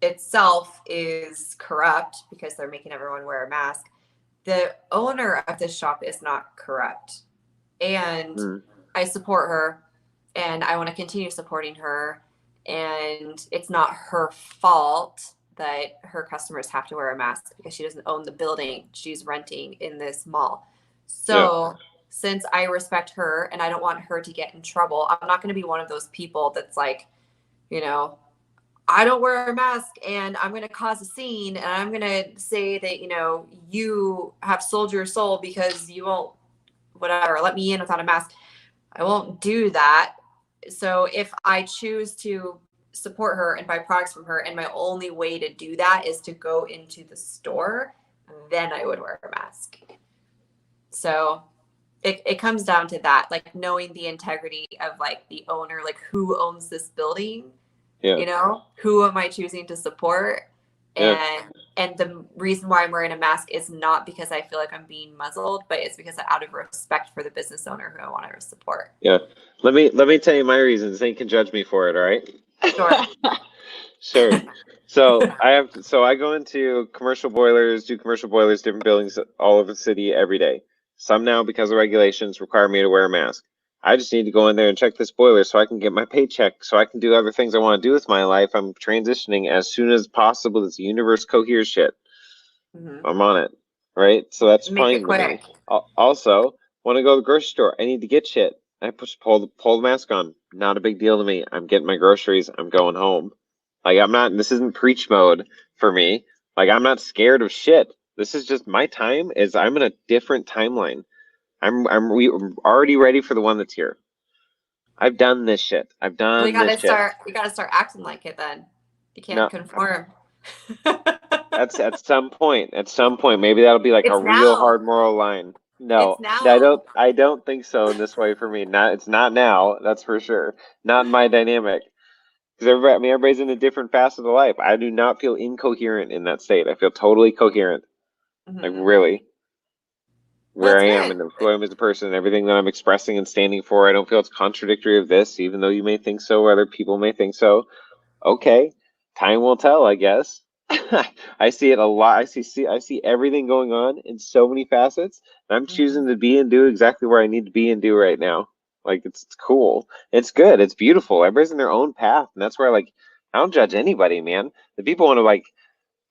itself is corrupt because they're making everyone wear a mask, the owner of this shop is not corrupt. And I support her, and I want to continue supporting her. And it's not her fault that her customers have to wear a mask because she doesn't own the building she's renting in this mall. So since I respect her and I don't want her to get in trouble, I'm not going to be one of those people that's like, I don't wear a mask and I'm going to cause a scene and I'm going to say that, you have sold your soul because you won't, whatever, let me in without a mask. I won't do that. So if I choose to support her and buy products from her, and my only way to do that is to go into the store, then I would wear a mask. So it comes down to that, like knowing the integrity of like the owner, like who owns this building, who am I choosing to support? And the reason why I'm wearing a mask is not because I feel like I'm being muzzled, but it's because out of respect for the business owner who I want to support. Yeah. Let me tell you my reasons, and you can judge me for it, all right? Sure. So I go into commercial boilers, do commercial boilers, different buildings all over the city every day. Some now, because of regulations, require me to wear a mask. I just need to go in there and check this boiler so I can get my paycheck, so I can do other things I want to do with my life. I'm transitioning as soon as possible. This universe coheres shit. Mhm. I'm on it, right? So that's Make it fine to me. quick. Also, want to go to the grocery store? I need to get shit. I pull the mask on. Not a big deal to me. I'm getting my groceries. I'm going home. Like I'm not. This isn't preach mode for me. Like I'm not scared of shit. This is just my time. Is I'm in a different timeline. I'm already ready for the one that's here. I've done this shit. I've Well, done this shit. you gotta start acting like it then. You can't No, conform. that's at some point. At some point, maybe that'll be like a It's real now. hard moral line. It's No, I now. don't. I don't think so in this way for me. Not. It's not now. That's for sure. Not in my dynamic. Because everybody, I mean, everybody's in a different facet of life. I do not feel incoherent in that state. I feel totally coherent. Like Hmm. really, Well, where that's I am good. and who I am as a person, and everything that I'm expressing and standing for. I don't feel it's contradictory of this, even though you may think so, or other people may think so. Okay, time will tell, I guess. I see it a lot. I see everything going on in so many facets, and I'm Hmm. choosing to be and do exactly where I need to be and do right now. Like it's cool. It's good. It's beautiful. Everybody's in their own path, and that's where like I don't judge anybody, man. The people want to like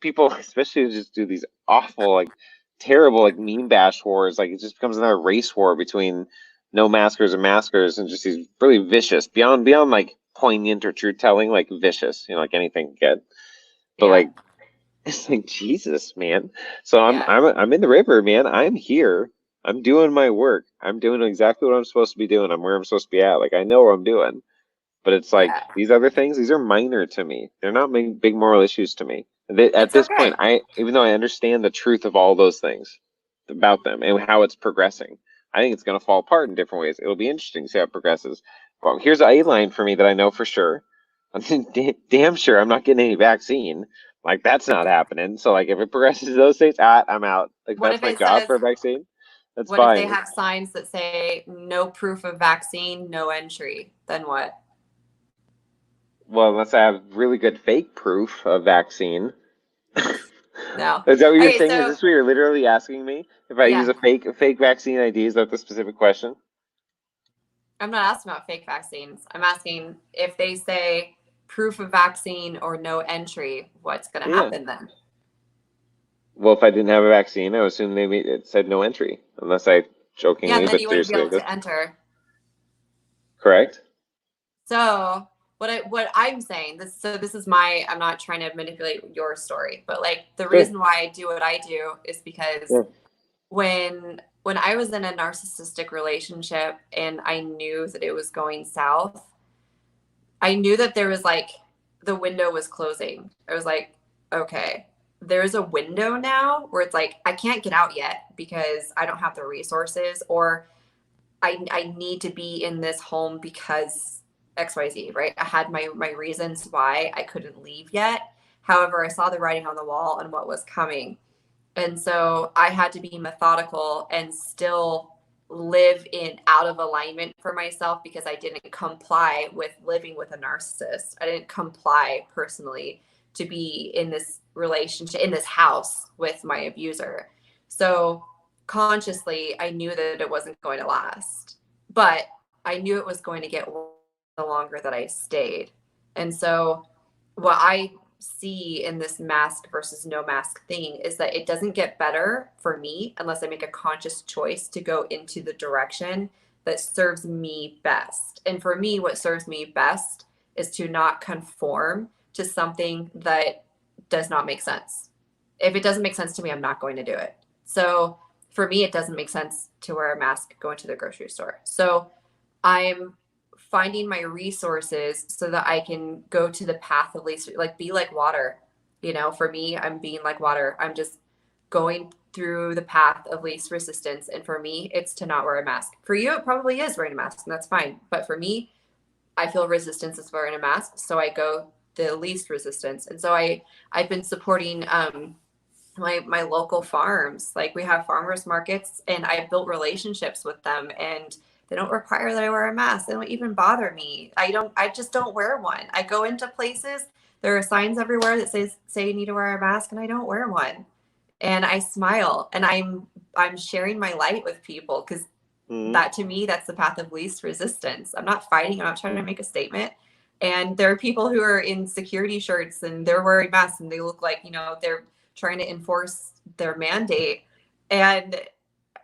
people, especially who just do these awful, like terrible, like meme bash wars. Like it just becomes another race war between no maskers and maskers, and just these really vicious, beyond like poignant or truth telling, like vicious. You know, like anything good. But Yeah. like it's like Jesus, man. So Yeah. I'm in the river, man. I'm here. I'm doing my work. I'm doing exactly what I'm supposed to be doing. I'm where I'm supposed to be at. Like I know what I'm doing. But it's like Yeah. these other things, these are minor to me. They're not big moral issues to me. At It's this point, okay. even though I understand the truth of all those things about them and how it's progressing, I think it's going to fall apart in different ways. It'll be interesting to see how it progresses. Well, here's a line for me that I know for sure. I'm damn sure I'm not getting any vaccine. Like that's not happening. So like if it progresses to those states, I'm out. Like if What that's if my it job says, for a vaccine, that's what if they fine. have signs that say no proof of vaccine, no entry? Then what? Well, unless I have really good fake proof of vaccine. No. Is that what you're Okay, saying? Is so this what you're literally asking me? If I use yeah, a fake vaccine ID, is that the specific question? I'm not asking about fake vaccines. I'm asking if they say proof of vaccine or no entry, what's going to Yeah. happen then? Well, if I didn't have a vaccine, I would assume it said no entry, unless I Yeah, jokingly then but you wouldn't be seriously able did. to enter. Correct? So what I'm saying, this is my, I'm not trying to manipulate your story, but like the Sure. reason why I do what I do is because Yeah. when I was in a narcissistic relationship and I knew that it was going south, I knew that there was like the window was closing. I was like, okay, there's a window now where it's like I can't get out yet because I don't have the resources, or I need to be in this home because XYZ, right? I had my reasons why I couldn't leave yet. However, I saw the writing on the wall and what was coming. And so I had to be methodical and still live in out of alignment for myself because I didn't comply with living with a narcissist. I didn't comply personally to be in this relationship, in this house with my abuser. So consciously, I knew that it wasn't going to last, but I knew it was going to get worse the longer that I stayed. And so what I see in this mask versus no mask thing is that it doesn't get better for me unless I make a conscious choice to go into the direction that serves me best. And for me, what serves me best is to not conform to something that does not make sense. If it doesn't make sense to me, I'm not going to do it. So for me, it doesn't make sense to wear a mask going to the grocery store. So I'm finding my resources so that I can go to the path of least, like be like water. You know, for me, I'm being like water. I'm just going through the path of least resistance. And for me, it's to not wear a mask. For you, it probably is wearing a mask, and that's fine. But for me, I feel resistance is wearing a mask. So I go the least resistance. And so I've been supporting my local farms. Like we have farmers markets and I've built relationships with them, and they don't require that I wear a mask. They don't even bother me. I just don't wear one. I go into places, there are signs everywhere that say you need to wear a mask, and I don't wear one. And I smile and I'm sharing my light with people because Hmm. that to me, that's the path of least resistance. I'm not fighting, I'm not trying to make a statement. And there are people who are in security shirts and they're wearing masks and they look like, you know, they're trying to enforce their mandate, and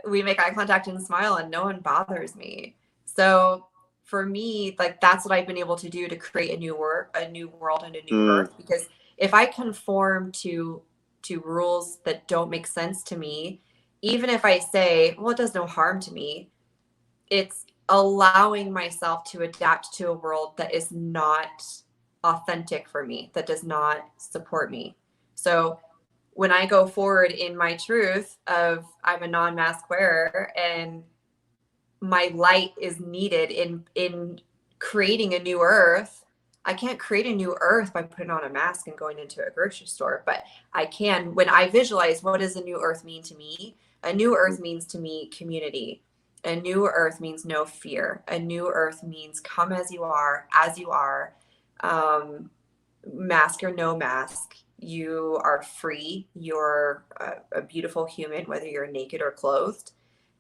we make eye contact and smile, and no one bothers me. So for me, like, that's what I've been able to do to create a new world, and a new earth. Because if I conform to rules that don't make sense to me, even if I say, well, it does no harm to me, it's allowing myself to adapt to a world that is not authentic for me, that does not support me. So when I go forward in my truth of I'm a non-mask wearer and my light is needed in creating a new earth, I can't create a new earth by putting on a mask and going into a grocery store, but I can when I visualize what does a new earth mean to me. A new earth means to me community. A new earth means no fear. A new earth means come as you are, mask or no mask. You are free. You're a beautiful human, whether you're naked or clothed.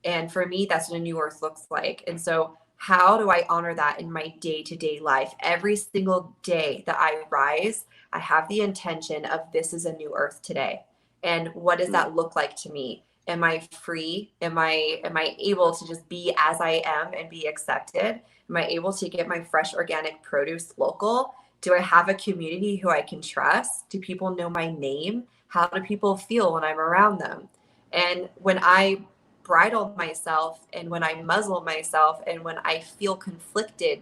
And for me, that's what a new earth looks like. And so, how do I honor that in my day to day life? Every single day that I rise, I have the intention of this is a new earth today. And what does that look like to me? Am I free? Am I able to just be as I am and be accepted? Am I able to get my fresh organic produce local? Do I have a community who I can trust? Do people know my name? How do people feel when I'm around them? And when I bridle myself and when I muzzle myself and when I feel conflicted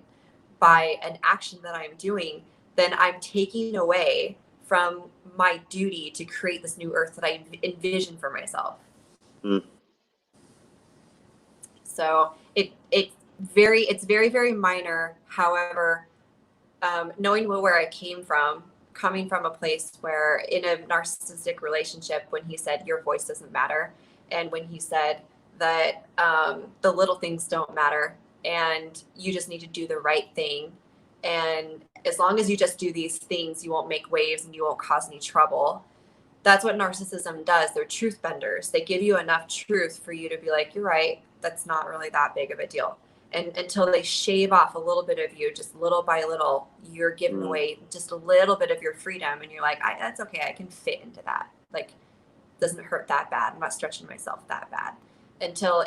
by an action that I'm doing, then I'm taking away from my duty to create this new earth that I envision for myself. So it's very, very minor. However, knowing where I came from, coming from a place where in a narcissistic relationship, when he said your voice doesn't matter, and when he said that the little things don't matter and you just need to do the right thing, and as long as you just do these things, you won't make waves and you won't cause any trouble. That's what narcissism does. They're truth benders. They give you enough truth for you to be like, you're right, that's not really that big of a deal. And until they shave off a little bit of you, just little by little, you're giving away just a little bit of your freedom. And you're like, that's okay. I can fit into that. Like, doesn't hurt that bad. I'm not stretching myself that bad until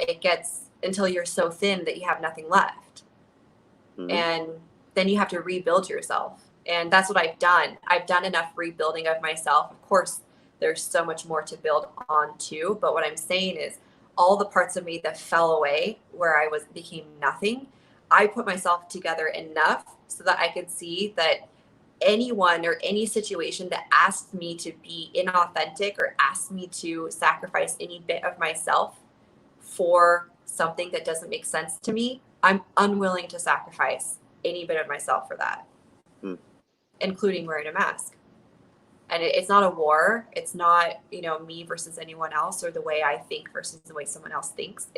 you're so thin that you have nothing left. And then you have to rebuild yourself. And that's what I've done. I've done enough rebuilding of myself. Of course, there's so much more to build on too. But what I'm saying is all the parts of me that fell away where I became nothing, I put myself together enough so that I could see that anyone or any situation that asked me to be inauthentic or asked me to sacrifice any bit of myself for something that doesn't make sense to me, I'm unwilling to sacrifice any bit of myself for that, including wearing a mask. And it's not a war. It's not, me versus anyone else or the way I think versus the way someone else thinks.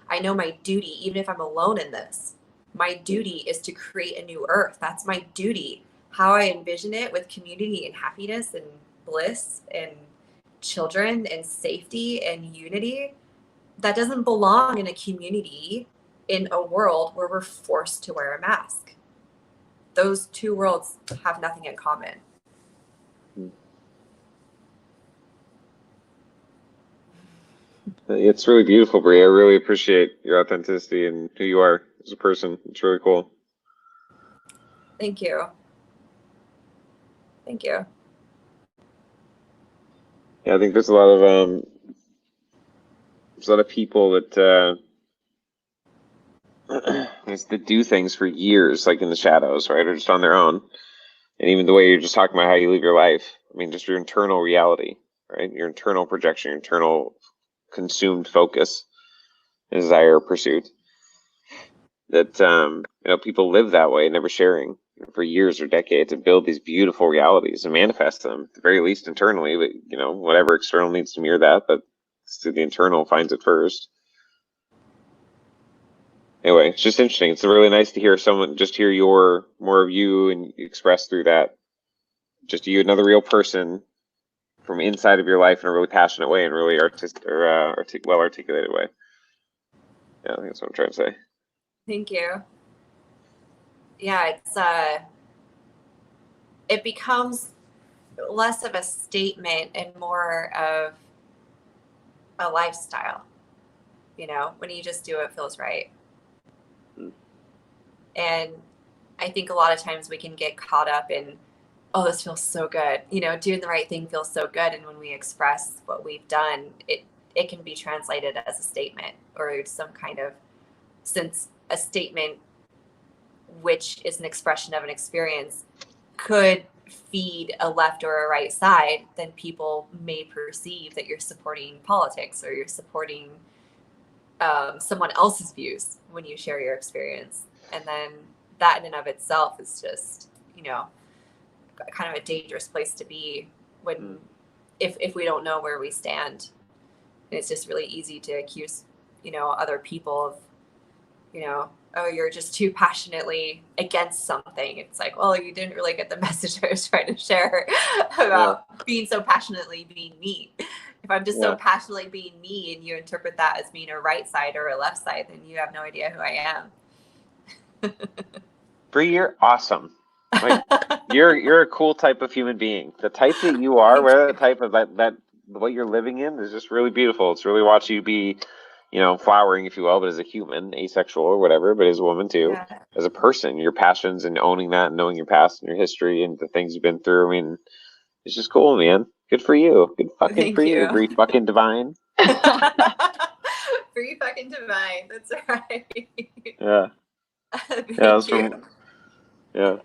I know my duty, even if I'm alone in this, my duty is to create a new earth. That's my duty. How I envision it with community and happiness and bliss and children and safety and unity, that doesn't belong in a community in a world where we're forced to wear a mask. Those two worlds have nothing in common. It's really beautiful, Bree. I really appreciate your authenticity and who you are as a person. It's really cool. Thank you. Thank you. Yeah, I think there's a lot of people that that do things for years, like in the shadows, right, or just on their own. And even the way you're just talking about how you live your life, I mean, just your internal reality, right? Your internal projection, your internal consumed focus, desire, or pursuit. That people live that way, never sharing for years or decades, and build these beautiful realities and manifest them, at the very least internally. But whatever external needs to mirror that, but the internal finds it first. Anyway, it's just interesting. It's really nice to hear more of you and express through that. Just you, another real person from inside of your life in a really passionate way and really well articulated way. Yeah, I think that's what I'm trying to say. Thank you. Yeah, it becomes less of a statement and more of a lifestyle. You know, when you just do what feels right. And I think a lot of times we can get caught up in, oh, this feels so good. You know, doing the right thing feels so good. And when we express what we've done, it can be translated as a statement or some kind of, since a statement, which is an expression of an experience, could feed a left or a right side, then people may perceive that you're supporting politics or you're supporting someone else's views when you share your experience. And then that in and of itself is just, you know, kind of a dangerous place to be when, if we don't know where we stand. And it's just really easy to accuse, you know, other people of, you know, oh, you're just too passionately against something. It's like, well, you didn't really get the message I was trying to share about being so passionately being me. If I'm just so passionately being me and you interpret that as being a right side or a left side, then you have no idea who I am. Bree, you're awesome. Like, you're a cool type of human being. The type that you are, whether the type of that what you're living in is just really beautiful. It's really watching you be, you know, flowering, if you will, but as a human, asexual or whatever, but as a woman too, as a person, your passions and owning that and knowing your past and your history and the things you've been through. I mean, it's just cool, man. Good for you. Good fucking Thank for you. you. Bree fucking divine. Bree fucking divine. That's right. Yeah. Thank you. Yeah.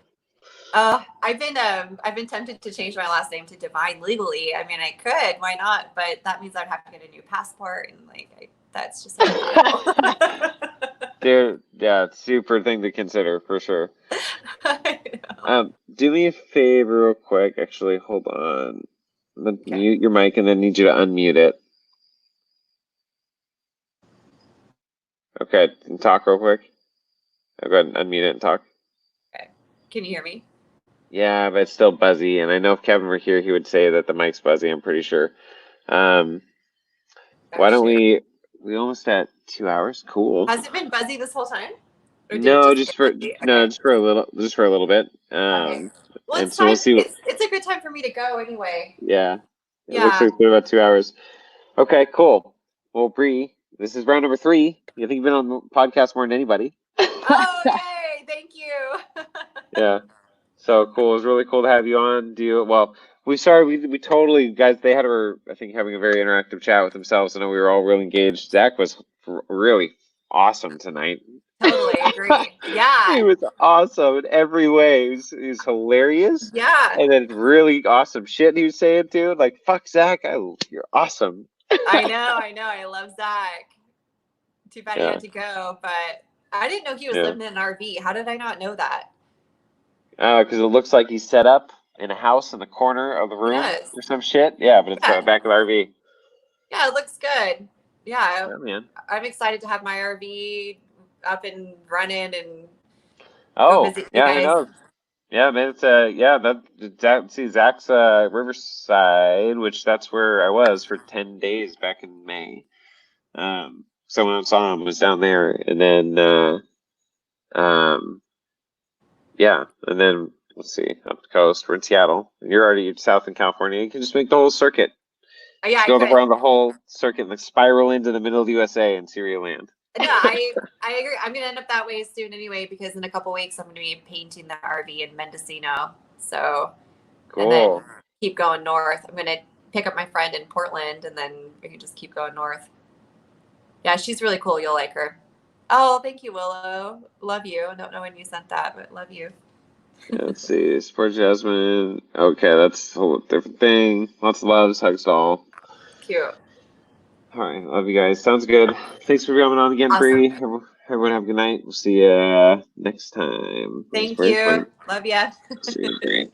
I've been tempted to change my last name to Divine legally. I mean, I could. Why not? But that means I'd have to get a new passport, and like, that's just Dude, yeah, super thing to consider for sure. Do me a favor real quick. Actually, hold on. Mute your mic and then need you to unmute it. Okay, talk real quick. I'll go ahead and unmute it and talk. Okay. Can you hear me? Yeah, but it's still buzzy, and I know if Kevin were here, he would say that the mic's buzzy, I'm pretty sure. Why don't we almost at 2 hours? Cool. Has it been buzzy this whole time? No, just for a little bit. Okay. Well, and it's so fine. we'll see. It's a good time for me to go anyway. Yeah. It looks like it's been about 2 hours. Okay, cool. Well, Bree, this is round number 3. You think you've been on the podcast more than anybody. Oh, yay! Thank you. Yeah. So cool. It was really cool to have you on. We totally, guys, they I think, having a very interactive chat with themselves. I know we were all really engaged. Zach was really awesome tonight. Totally agree. Yeah. He was awesome in every way. He was hilarious. Yeah. And then really awesome shit he was saying too. Like, fuck Zach, you're awesome. I know. I love Zach. Too bad he had to go, but I didn't know he was living in an RV. How did I not know that? Because it looks like he's set up in a house in the corner of the room or some shit. Yeah, but it's back of the RV. Yeah, it looks good. Yeah, man. I'm excited to have my RV up and running and go visit you guys. I know. Yeah, man. It's Zach's Riverside, which that's where I was for 10 days back in May. Someone I saw him was down there, and then and then let's see, up the coast. We're in Seattle. You're already south in California. You can just make the whole circuit. Yeah, go around the whole circuit and spiral into the middle of the USA and Syria land. No, I agree. I'm gonna end up that way soon anyway, because in a couple weeks I'm gonna be painting the RV in Mendocino. So cool. And then keep going north. I'm gonna pick up my friend in Portland, and then we can just keep going north. Yeah, she's really cool. You'll like her. Oh, thank you, Willow. Love you. I don't know when you sent that, but love you. Let's see. Support Jasmine. Okay, that's a whole different thing. Lots of loves. Hugs to all. Cute. All right. Love you guys. Sounds good. Thanks for coming on again, awesome. Bree. Everyone have a good night. We'll see you next time. Thank you. Love ya. See you, Bree.